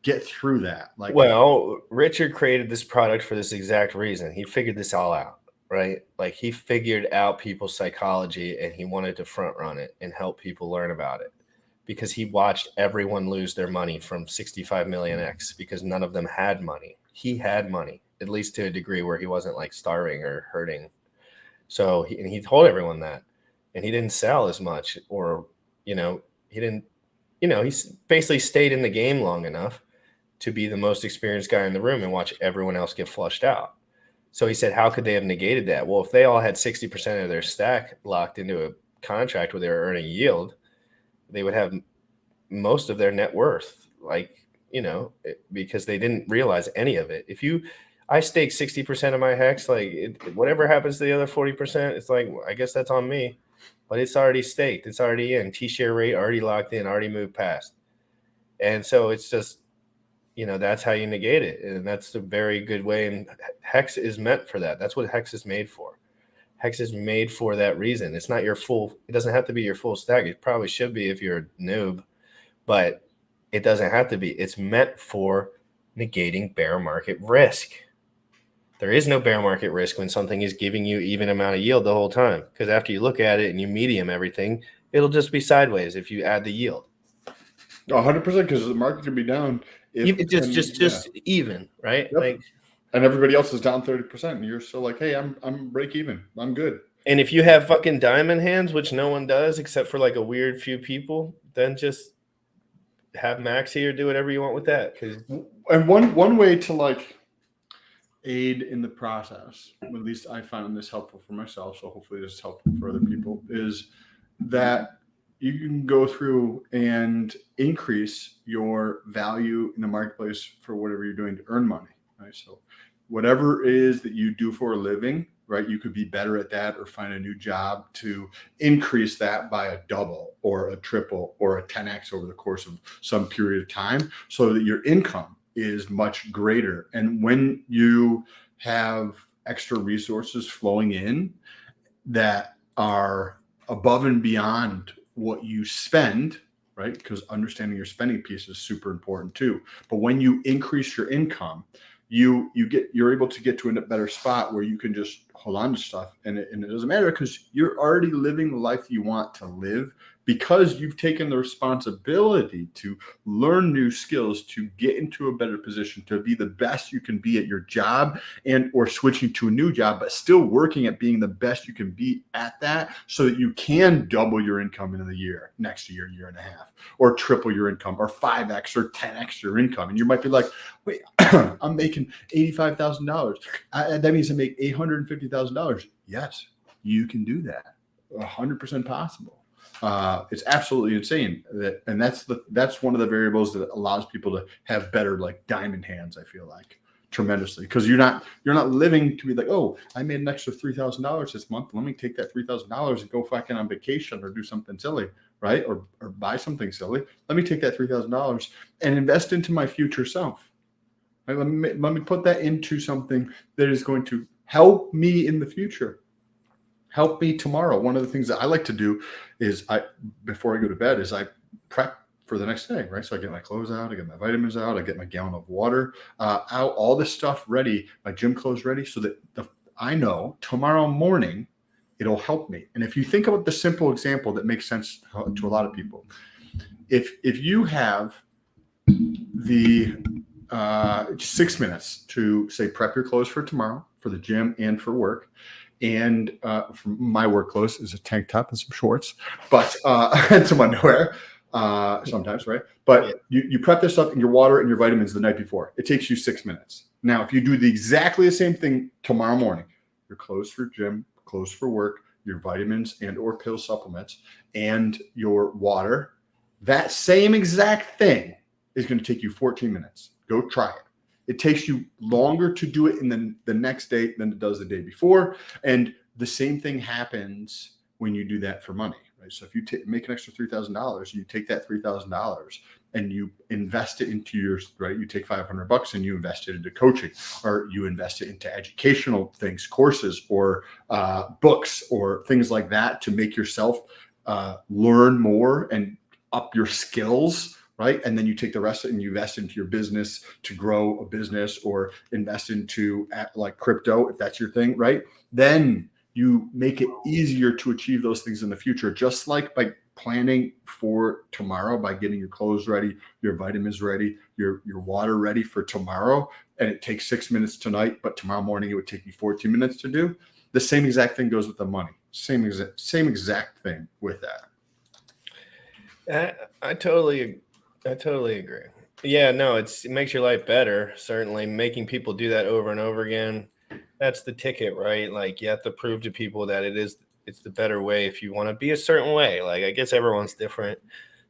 get through that? Well, Richard created this product for this exact reason. He figured this all out, right? Like he figured out people's psychology, and he wanted to front run it and help people learn about it, because he watched everyone lose their money from 65 million X because none of them had money. He had money, at least to a degree where he wasn't like starving or hurting. So he told everyone that, and he didn't sell as much, or, he didn't, he basically stayed in the game long enough to be the most experienced guy in the room and watch everyone else get flushed out. So he said, how could they have negated that? Well, if they all had 60% of their stack locked into a contract where they were earning yield, they would have most of their net worth, because they didn't realize any of it. I stake 60% of my hex, whatever happens to the other 40%, it's like, I guess that's on me, but it's already staked. It's already in. T-share rate already locked in, already moved past. And so it's just, that's how you negate it. And that's a very good way. And hex is meant for that. That's what hex is made for. Hex is made for that reason. It's not it doesn't have to be your full stack. It probably should be if you're a noob, but it doesn't have to be. It's meant for negating bear market risk. There is no bear market risk when something is giving you even amount of yield the whole time, because after you look at it and you medium everything, it'll just be sideways if you add the yield. 100%, because the market could be down. Just even, right? Yep. And everybody else is down 30%, and you're still like, hey, I'm break even. I'm good. And if you have fucking diamond hands, which no one does except for like a weird few people, then just have Maxi or do whatever you want with that. And one way to aid in the process, at least I found this helpful for myself, so hopefully this is helpful for other people, is that you can go through and increase your value in the marketplace for whatever you're doing to earn money, right? So whatever it is that you do for a living, right, you could be better at that or find a new job to increase that by a double or a triple or a 10x over the course of some period of time, so that your income is much greater. And when you have extra resources flowing in that are above and beyond what you spend, right? Because understanding your spending piece is super important too. But when you increase your income, you're able to get to a better spot where you can just hold on to stuff, and it doesn't matter because you're already living the life you want to live, because you've taken the responsibility to learn new skills, to get into a better position, to be the best you can be at your job, and or switching to a new job, but still working at being the best you can be at that, so that you can double your income in the year, next year, year and a half, or triple your income, or 5x or 10x your income. And you might be like, wait, I'm making $85,000. That means I make $850,000. Yes, you can do that. 100% possible. It's absolutely insane and that's one of the variables that allows people to have better like diamond hands. I feel like tremendously, because you're not living to be like, oh, I made an extra $3,000 this month. Let me take that $3,000 and go fucking on vacation or do something silly, right? Or buy something silly. Let me take that $3,000 and invest into my future self. Right? Let me put that into something that is going to help me in the future. Help me tomorrow. One of the things that I like to do is before I go to bed is I prep for the next day, right? So I get my clothes out, I get my vitamins out, I get my gallon of water out, all this stuff ready, my gym clothes ready, so that I know tomorrow morning it'll help me. And if you think about the simple example that makes sense to a lot of people, if you have the 6 minutes to say prep your clothes for tomorrow, for the gym and for work. And for my work clothes is a tank top and some shorts, but and some underwear sometimes, right? But you prep this stuff and your water and your vitamins the night before. It takes you 6 minutes. Now, if you do exactly the same thing tomorrow morning, your clothes for gym, clothes for work, your vitamins and or pill supplements, and your water, that same exact thing is going to take you 14 minutes. Go try it. It takes you longer to do it in the next day than it does the day before. And the same thing happens when you do that for money, right? So if you make an extra $3,000, you take that $3,000 and you invest it into yours, right? You take $500 and you invest it into coaching, or you invest it into educational things, courses, or books, or things like that to make yourself learn more and up your skills. Right. And then you take the rest and you invest into your business to grow a business, or invest into like crypto, if that's your thing. Right. Then you make it easier to achieve those things in the future, just like by planning for tomorrow, by getting your clothes ready, your vitamins ready, your water ready for tomorrow. And it takes 6 minutes tonight, but tomorrow morning it would take you 14 minutes to do. The same exact thing goes with the money. Same exact thing with that. I totally agree. Yeah, no, it makes your life better. Certainly making people do that over and over again. That's the ticket, right? Like you have to prove to people that it's the better way if you want to be a certain way. Like I guess everyone's different.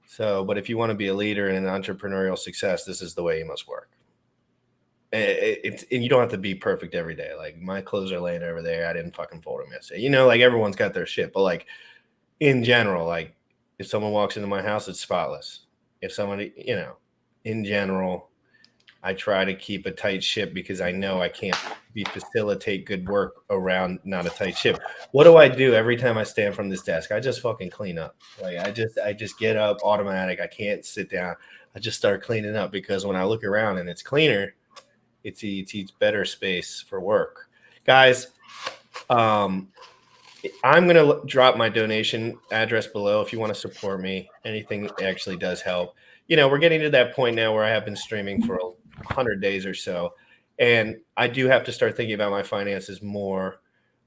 So, but if you want to be a leader in an entrepreneurial success, this is the way you must work. And you don't have to be perfect every day. Like my clothes are laying over there. I didn't fucking fold them yesterday. Like everyone's got their shit, but like in general, like if someone walks into my house, it's spotless. If somebody, in general, I try to keep a tight ship because I know I can't facilitate good work around not a tight ship. What do I do every time I stand from this desk? I just fucking clean up. Like I just get up automatic. I can't sit down. I just start cleaning up, because when I look around and it's cleaner, it's better space for work. Guys, I'm going to drop my donation address below if you want to support me. Anything actually does help. We're getting to that point now where I have been streaming for 100 days or so, and I do have to start thinking about my finances more.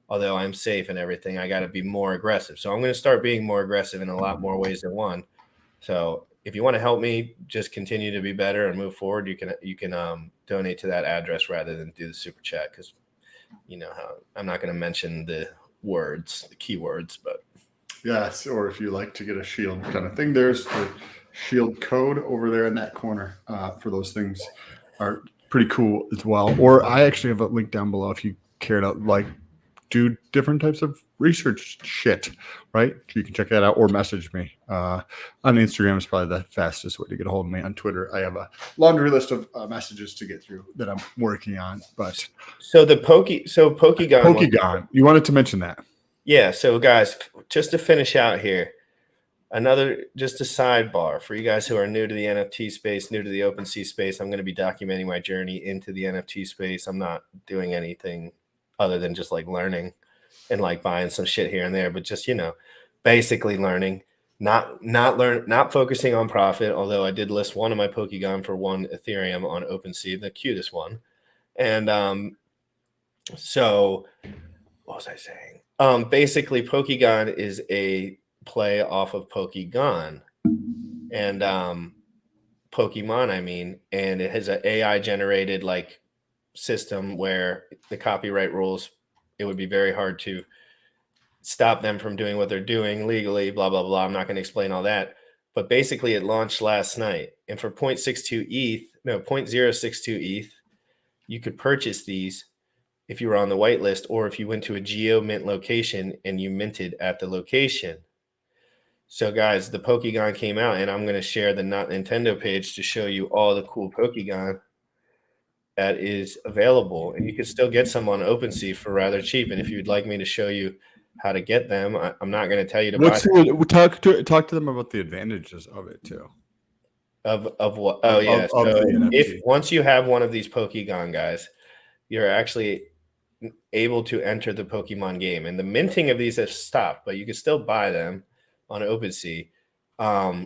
Although I'm safe and everything, I got to be more aggressive. So I'm going to start being more aggressive in a lot more ways than one. So if you want to help me just continue to be better and move forward, you can donate to that address rather than do the super chat, because how I'm not going to mention the keywords, but yes. Or if you like to get a shield kind of thing, there's the shield code over there in that corner for those things are pretty cool as well. Or I actually have a link down below if you care to like do different types of research shit, right? You can check that out or message me on Instagram is probably the fastest way to get a hold of me. On Twitter, I have a laundry list of messages to get through that I'm working on. But so Pokegon, you wanted to mention that. Yeah. So guys, just to finish out here, just a sidebar for you guys who are new to the NFT space, new to the OpenSea space. I'm going to be documenting my journey into the NFT space. I'm not doing anything other than just like learning and like buying some shit here and there, but just, basically learning, not focusing on profit. Although I did list one of my Polygon for 1 Ethereum on OpenSea, the cutest one. And so what was I saying? Basically Polygon is a play off of Polygon and Pokemon, and it has an AI generated like system where the copyright rules, it would be very hard to stop them from doing what they're doing legally, blah, blah, blah. I'm not going to explain all that. But basically it launched last night. And for 0.62 ETH, you could purchase these if you were on the whitelist or if you went to a geo mint location and you minted at the location. So guys, the Polygon came out, and I'm going to share the Not Nintendo page to show you all the cool Polygon that is available. And you can still get some on OpenSea for rather cheap. And if you'd like me to show you how to get them, I'm not going to tell you to buy them. Talk to them about the advantages of it too. Of what? Oh, yeah. So once you have one of these Polygon guys, you're actually able to enter the Pokemon game. And the minting of these has stopped, but you can still buy them on OpenSea.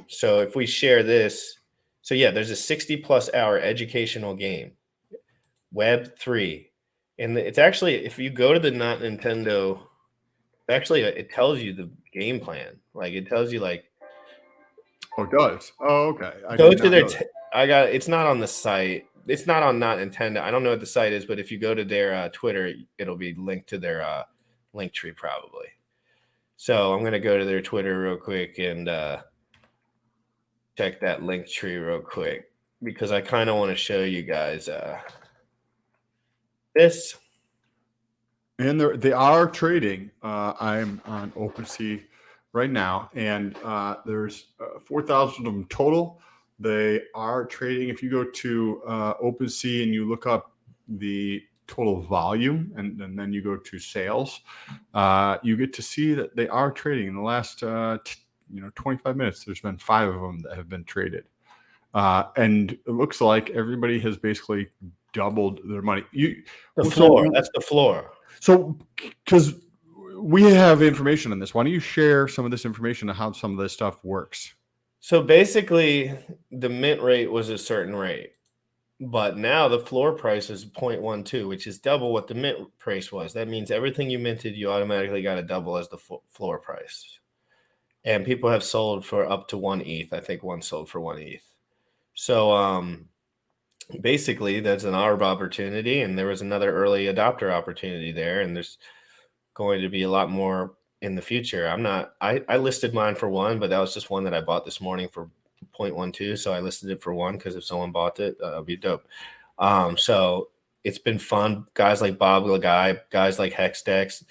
So if we share this, so yeah, there's a 60+ hour educational game, Web3. And it's actually, if you go to the Not Nintendo, actually it tells you the game plan. Like it tells you like, oh, it does. Oh, okay. Go to their, it's not on the site. It's not on Not Nintendo. I don't know what the site is, but if you go to their Twitter, it'll be linked to their link tree probably. So I'm going to go to their Twitter real quick and check that link tree real quick because I kind of want to show you guys this. And they are trading. I'm on OpenSea right now, and there's 4,000 of them total. They are trading. If you go to OpenSea and you look up the total volume and then you go to sales, you get to see that they are trading in the last 25 minutes. There's been 5 of them that have been traded, and it looks like everybody has basically doubled their money. That's the floor. So, because we have information on this, why don't you share some of this information on how some of this stuff works? So basically, the mint rate was a certain rate, but now the floor price is 0.12, which is double what the mint price was. That means everything you minted, you automatically got a double as the floor price. And people have sold for up to 1 ETH. I think one sold for 1 ETH. So basically, that's an ARB opportunity, and there was another early adopter opportunity there, and there's going to be a lot more in the future. I listed mine for 1, but that was just one that I bought this morning for 0.12. So I listed it for 1 because if someone bought it, that'd be dope. So it's been fun. Guys like Bob Lagai, guys like Hexdex,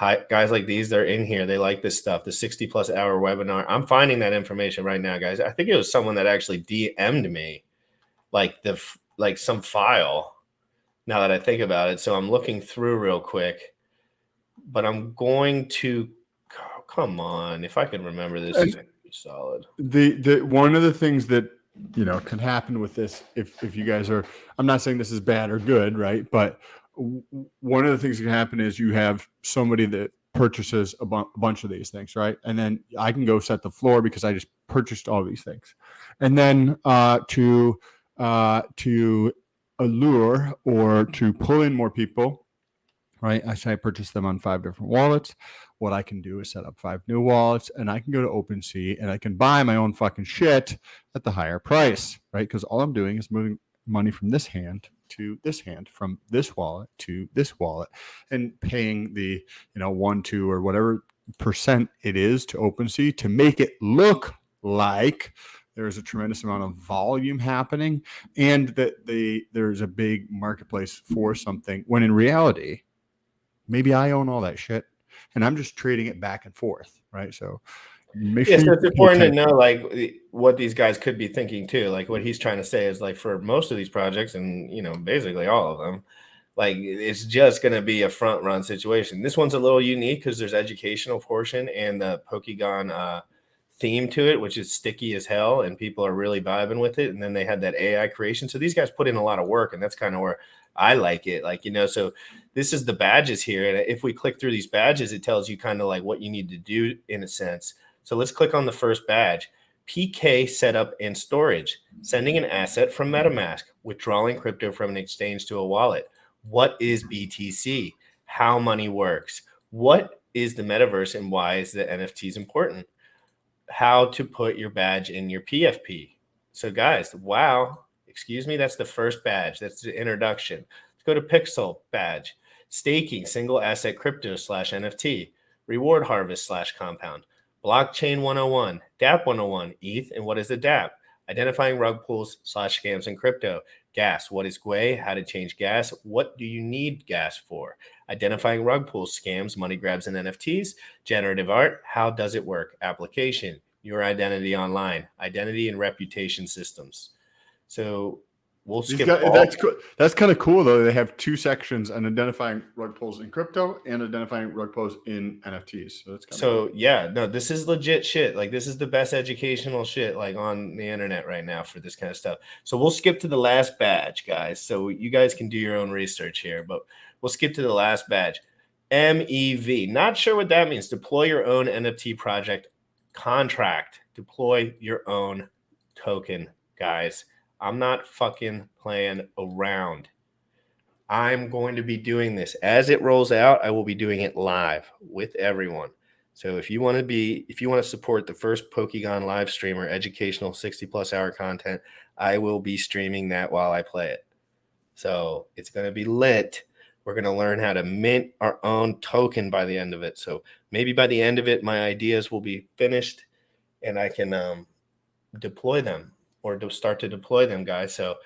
guys like these, they're in here. They like this stuff. The 60+ hour webinar. I'm finding that information right now, guys. I think it was someone that actually DM'd me like some file now that I think about it. So I'm looking through real quick, but I'm going to, come on, if I can remember this, it's gonna be solid. The one of the things that can happen with this, if you guys are, I'm not saying this is bad or good, right? But one of the things that can happen is you have somebody that purchases a bunch of these things, right? And then I can go set the floor because I just purchased all these things, and then to allure or to pull in more people, right? I say I purchase them on 5 different wallets. What I can do is set up 5 new wallets, and I can go to OpenSea and I can buy my own fucking shit at the higher price, right? Because all I'm doing is moving money from this hand to this hand, from this wallet to this wallet, and paying the 1, 2, or whatever % it is to OpenSea to make it look like there's a tremendous amount of volume happening and that there's a big marketplace for something, when in reality, maybe I own all that shit and I'm just trading it back and forth, right? So make sure so it's important to know like what these guys could be thinking too. Like what he's trying to say is like for most of these projects, and basically all of them, like it's just going to be a front run situation. This one's a little unique because there's educational portion and the Polygon theme to it, which is sticky as hell, and people are really vibing with it. And then they had that AI creation. So these guys put in a lot of work, and that's kind of where I like it. Like, so this is the badges here. And if we click through these badges, it tells you kind of like what you need to do in a sense. So let's click on the first badge. PK setup and storage, sending an asset from MetaMask, withdrawing crypto from an exchange to a wallet. What is BTC? How money works? What is the metaverse and why is the NFTs important? How to put your badge in your PFP. So guys, wow, excuse me, that's the first badge. That's the introduction. Let's go to Pixel badge. Staking, single asset crypto / NFT. Reward harvest / compound. Blockchain 101, DApp 101, ETH, and what is a DApp? Identifying rug pulls / scams in crypto. Gas, what is Gwei? How to change gas? What do you need gas for? Identifying rug pulls, scams, money grabs, and NFTs. Generative art, how does it work? Application, your identity online. Identity and reputation systems. So we'll skip that's kind of cool, though. They have 2 sections on identifying rug pulls in crypto and identifying rug pulls in NFTs. So that's cool. Yeah, no, this is legit shit. Like, this is the best educational shit like on the internet right now for this kind of stuff. So we'll skip to the last badge, guys. So you guys can do your own research here, but we'll skip to the last badge. MEV. Not sure what that means. Deploy your own NFT project contract. Deploy your own token, guys. I'm not fucking playing around. I'm going to be doing this as it rolls out. I will be doing it live with everyone. So if you want to support the first Pokégon live streamer, educational 60+ hour content, I will be streaming that while I play it. So it's going to be lit. We're going to learn how to mint our own token by the end of it. So maybe by the end of it, my ideas will be finished and I can deploy them. Or to start to deploy them, guys. So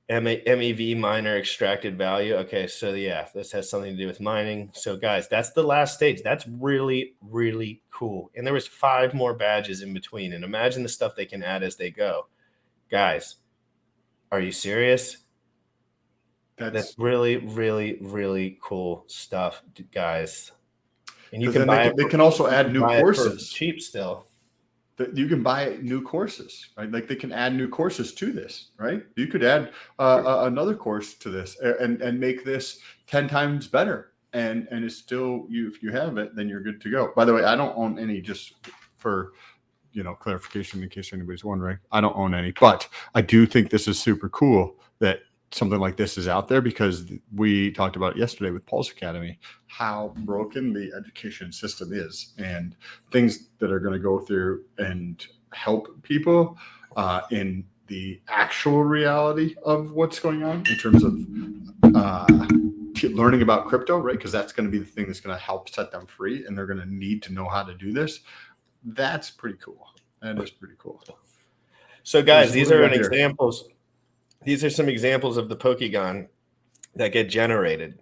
MEV, miner extracted value. Okay, so yeah, this has something to do with mining. So guys, that's the last stage. That's really, really cool. And there was 5 more badges in between. And imagine the stuff they can add as they go. Guys, are you serious? That's really, really, really cool stuff, guys. And you can buy they can also add new courses. Cheap still. You can buy new courses, right? Like they can add new courses to this, right? You could add another course to this and make this 10 times better. And it's still, if you have it, then you're good to go. By the way, I don't own any, just for clarification in case anybody's wondering. I don't own any, but I do think this is super cool that something like this is out there, because we talked about it yesterday with Pulse Academy, how broken the education system is, and things that are going to go through and help people in the actual reality of what's going on in terms of learning about crypto, right? Because that's going to be the thing that's going to help set them free, and they're going to need to know how to do this. That's pretty cool. That is pretty cool. So guys, these are examples. These are some examples of the Pokégon that get generated.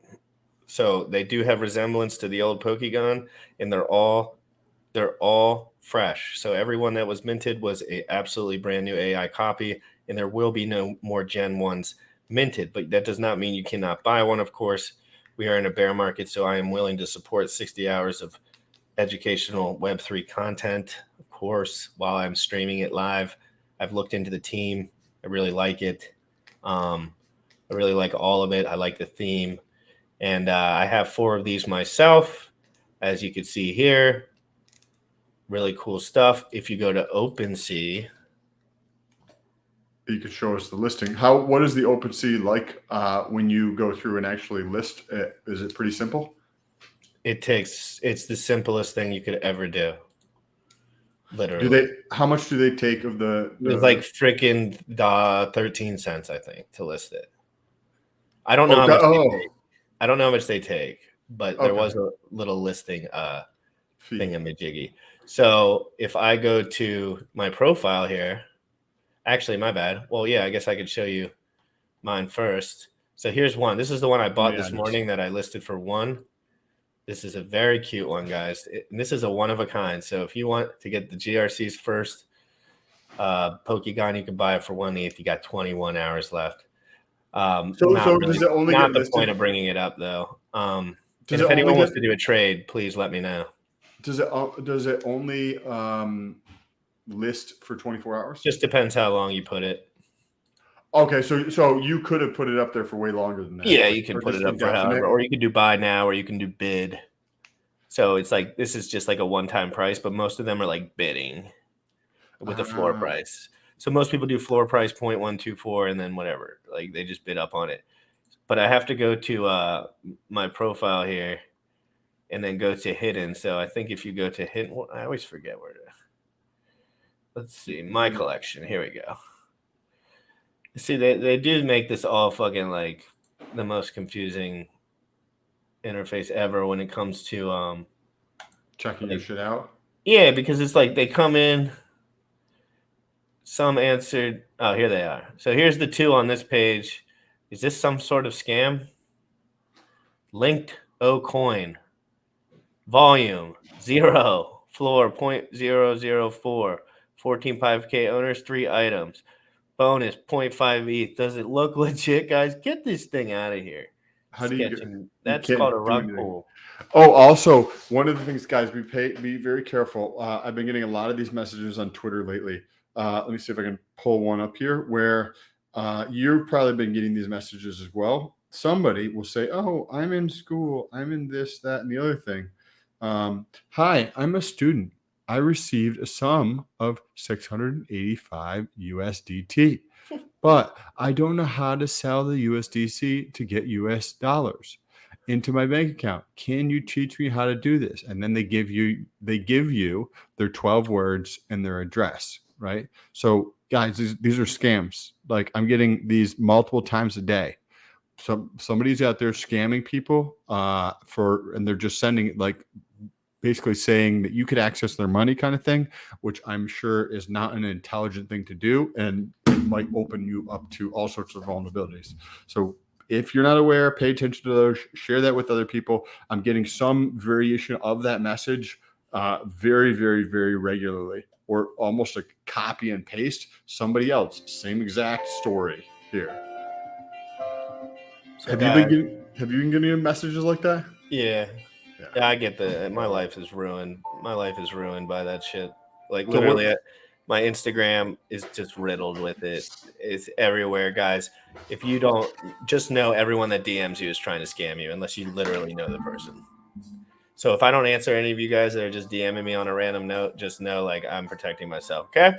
So they do have resemblance to the old Pokégon, and they're all fresh. So everyone that was minted was a absolutely brand new AI copy, and there will be no more Gen 1s minted. But that does not mean you cannot buy one, of course. We are in a bear market, so I am willing to support 60 hours of educational Web3 content, of course, while I'm streaming it live. I've looked into the team. I really like it. I really like all of it. I like the theme. And I have 4 of these myself, as you can see here. Really cool stuff. If you go to OpenSea, you could show us the listing. What is the OpenSea like when you go through and actually list it? Is it pretty simple? It's the simplest thing you could ever do. Literally. How much do they take of the it's like freaking 13 cents, I think, to list it. I don't know how much they take. I don't know how much they take, but there was a little listing thingamajiggy. So if I go to my profile here, actually, my bad. Well, yeah, I guess I could show you mine first. So here's one. This is the one I bought this morning that I listed for 1. This is a very cute one, guys. And this is a one of a kind. So if you want to get the GRC's first Pokégon, you can buy it for 1 ETH. You got 21 hours left. Does it only not the point of bringing it up, though. And if anyone wants to do a trade, please let me know. Does it only list for 24 hours? Just depends how long you put it. Okay, so you could have put it up there for way longer than that. Yeah, you can put it up for however, or you can do buy now, or you can do bid. So it's like this is just like a one-time price, but most of them are like bidding with a floor price. So most people do floor price 0.124 and then whatever, like they just bid up on it. But I have to go to my profile here and then go to hidden. So I think if you go to hidden, well, I always forget where to. Let's see, my collection. Here we go. See, they do make this all fucking like the most confusing interface ever when it comes to checking your shit out. Yeah, because it's like they come in. Some answered. Oh, here they are. So here's the 2 on this page. Is this some sort of scam? Linked O coin. Volume 0. Floor 0.004. 14.5K owners, 3 items. Bonus 0.5 ETH. Does it look legit, guys? Get this thing out of here. How do you That's called a rug pull. Oh, also, one of the things, guys, be very careful. I've been getting a lot of these messages on Twitter lately. Let me see if I can pull one up here where you've probably been getting these messages as well. Somebody will say, oh, I'm in school. I'm in this, that, and the other thing. Hi, I'm a student. I received a sum of 685 USDT, but I don't know how to sell the USDC to get US dollars into my bank account. Can you teach me how to do this? And then they give you their 12 words and their address, right? So guys, these are scams. Like I'm getting these multiple times a day. So somebody's out there scamming people and they're just sending like basically saying that you could access their money kind of thing, which I'm sure is not an intelligent thing to do. And it might open you up to all sorts of vulnerabilities. So if you're not aware, pay attention to those, share that with other people. I'm getting some variation of that message very, very, very regularly, or almost a copy and paste somebody else. Same exact story here. So have you been getting messages like that? Yeah. Yeah, I get that. My life is ruined. My life is ruined by that shit. Like literally, my Instagram is just riddled with it. It's everywhere, guys. If you don't, just know everyone that DMs you is trying to scam you, unless you literally know the person. So if I don't answer any of you guys that are just DMing me on a random note, just know like I'm protecting myself. Okay.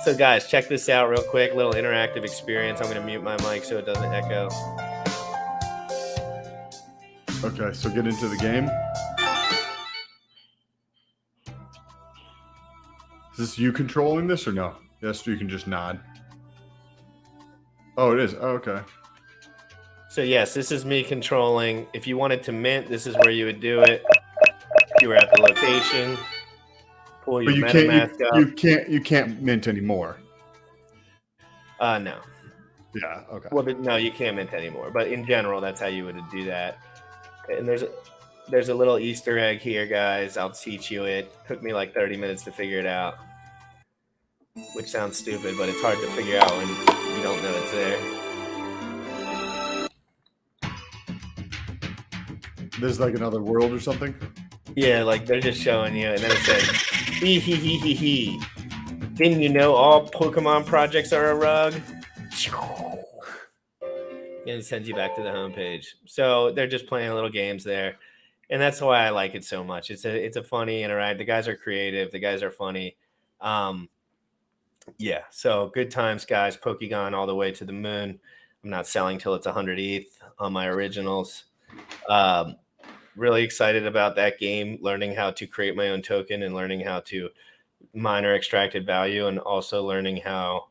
So guys, check this out real quick. Little interactive experience. I'm gonna mute my mic so it doesn't echo. Okay, so get into the game. Is this you controlling this or no? Yes, you can just nod. Oh, it is. Oh, okay. So yes, this is me controlling. If you wanted to mint, this is where you would do it. If you were at the location, pull your MetaMask up. You can't mint anymore. No. Yeah. Okay. Well, but no, you can't mint anymore. But in general, that's how you would do that. And there's a little Easter egg here, guys. I'll teach you it. Took me like 30 minutes to figure it out, which sounds stupid, but it's hard to figure out when you don't know it's there. There's like another world or something? Yeah, like they're just showing you, and then it says, hee hee hee hee hee. Didn't you know all Pokemon projects are a rug? And it sends you back to the homepage. So they're just playing little games there. And that's why I like it so much. It's a funny interact. The guys are creative. The guys are funny. Yeah. So good times, guys. Pokegon all the way to the moon. I'm not selling till it's 100 ETH on my originals. Really excited about that game, learning how to create my own token and learning how to mine or extracted value, and also learning how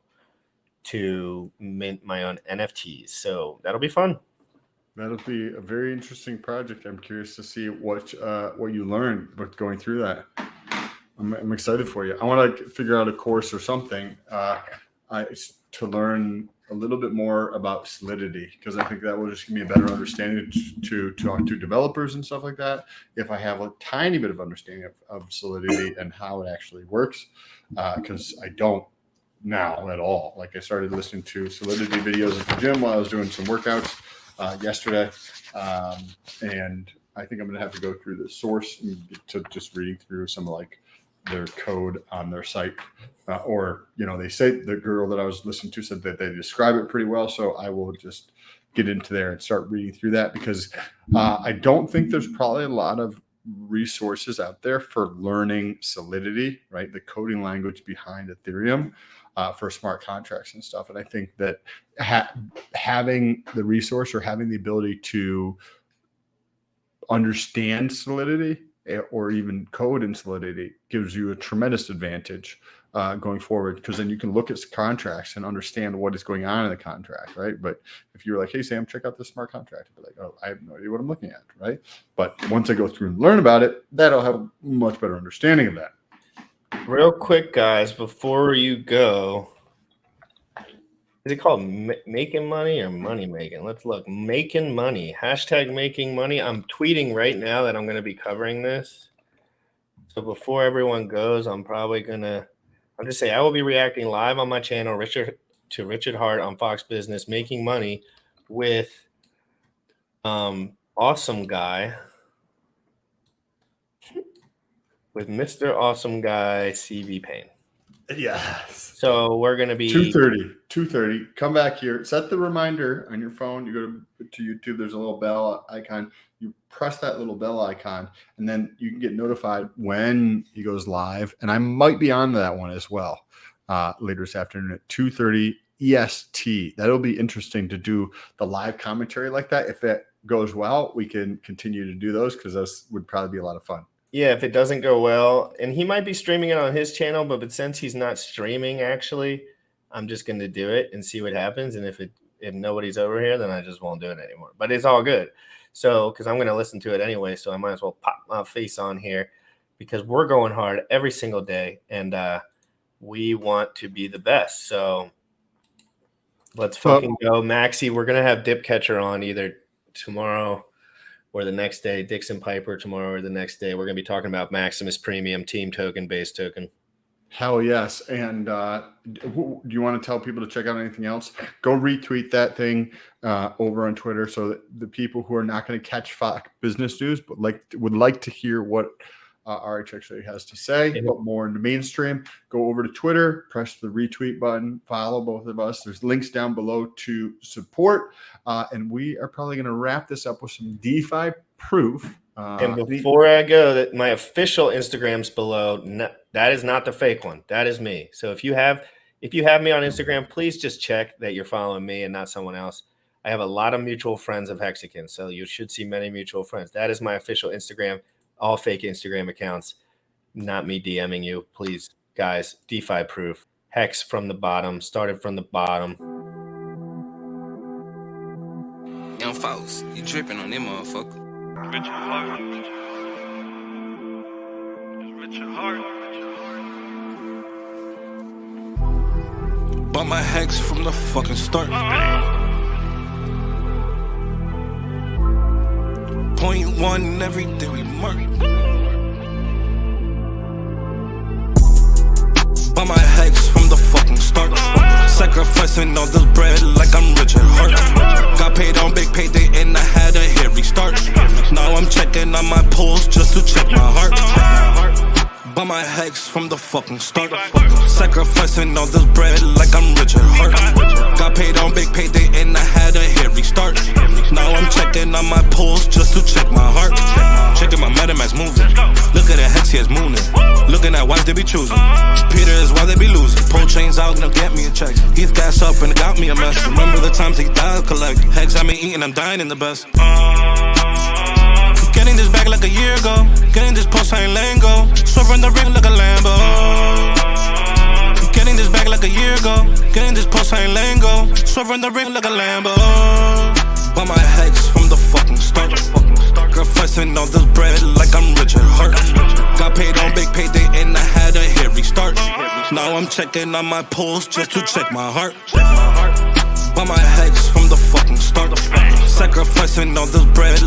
to mint my own NFTs. So that'll be fun. That'll be a very interesting project. I'm curious to see what you learned with going through that. I'm excited for you. I want to figure out a course or something to learn a little bit more about Solidity, because I think that will just give me a better understanding to talk to developers and stuff like that. If I have a tiny bit of understanding of Solidity and how it actually works, because I don't now at all. Like I started listening to Solidity videos at the gym while I was doing some workouts yesterday, and I think I'm going to have to go through the source to just reading through some of like their code on their site. Or, they say the girl that I was listening to said that they describe it pretty well. So I will just get into there and start reading through that because I don't think there's probably a lot of resources out there for learning Solidity, right? The coding language behind Ethereum for smart contracts and stuff. And I think that having the resource or having the ability to understand Solidity or even code in Solidity gives you a tremendous advantage going forward, because then you can look at contracts and understand what is going on in the contract, right? But if you're like, hey, Sam, check out this smart contract, I'd be like, oh, I have no idea what I'm looking at, right? But once I go through and learn about it, that'll have a much better understanding of that. Real quick, guys, before you go, is it called making money or money making? Let's look. Making money. Hashtag making money. I'm tweeting right now that I'm going to be covering this. So before everyone goes, I'll just say I will be reacting live on my channel, Richard Hart on Fox Business, making money with Awesome Guy, with Mr. Awesome Guy CV Payne. Yes. So we're going to be 2:30. Come back here. Set the reminder on your phone. You go to YouTube. There's a little bell icon. You press that little bell icon, and then you can get notified when he goes live. And I might be on that one as well later this afternoon at 2:30 EST. That'll be interesting to do the live commentary like that. If that goes well, we can continue to do those because those would probably be a lot of fun. Yeah, if it doesn't go well, and he might be streaming it on his channel, but since he's not streaming, actually, I'm just going to do it and see what happens. And if nobody's over here, then I just won't do it anymore. But it's all good. So, because I'm going to listen to it anyway, so I might as well pop my face on here because we're going hard every single day, and we want to be the best. So let's fucking go. Maxie, we're going to have Dip Catcher on either tomorrow or the next day, Dixon Piper tomorrow or the next day. We're going to be talking about Maximus Premium, Team Token, Base Token. Hell yes. And do you want to tell people to check out anything else? Go retweet that thing over on Twitter so that the people who are not going to catch Fox Business News but would like to hear what RH actually has to say, but more in the mainstream, go over to Twitter, press the retweet button, follow both of us. There's links down below to support. And we are probably going to wrap this up with some DeFi proof. And before I go, my official Instagram's below. That is not the fake one. That is me. So if you have me on Instagram, please just check that you're following me and not someone else. I have a lot of mutual friends of Hexagon, so you should see many mutual friends. That is my official Instagram. All fake Instagram accounts, not me DMing you. Please, guys, DeFi proof. Hex from the bottom, started from the bottom. Young folks, you dripping on them motherfucker. Richard Hart. Richard Hart. Bought my Hex from the fucking start. .1 every day we mark. Bought my Hex from the fucking start. Sacrificing all this bread like I'm Richard Hart. Got paid on big payday and I had a hit restart. Now I'm checking on my pulse just to check my heart. Bought my Hex from the fucking start. Sacrificing all this bread like I'm Richard Hart. Got paid on big payday and I had a hit restart. Now I'm checking on my pulse just to check my heart. Checking my MetaMask moving. Look at the Hex, he is mooning. Looking at wives they be choosing. Peter is why they be losing. Pull chains out and they'll get me a check. He's gas up and it got me a mess. Remember the times he died collect. Hex I been eating, I'm dying in the best. Getting this back like a year ago. Getting this post, I ain't letting go. Swerving the ring like a Lambo. Getting this back like a year ago. Getting this post, I ain't letting go. Swerving the ring like a Lambo. Bought my Hex from the fucking start. Sacrificing all this bread like I'm Richard Hart. Got paid on big payday and I had a hit restart. Now I'm checking on my pulse just to check my heart. Bought my Hex from the fucking start. Sacrificing all this bread.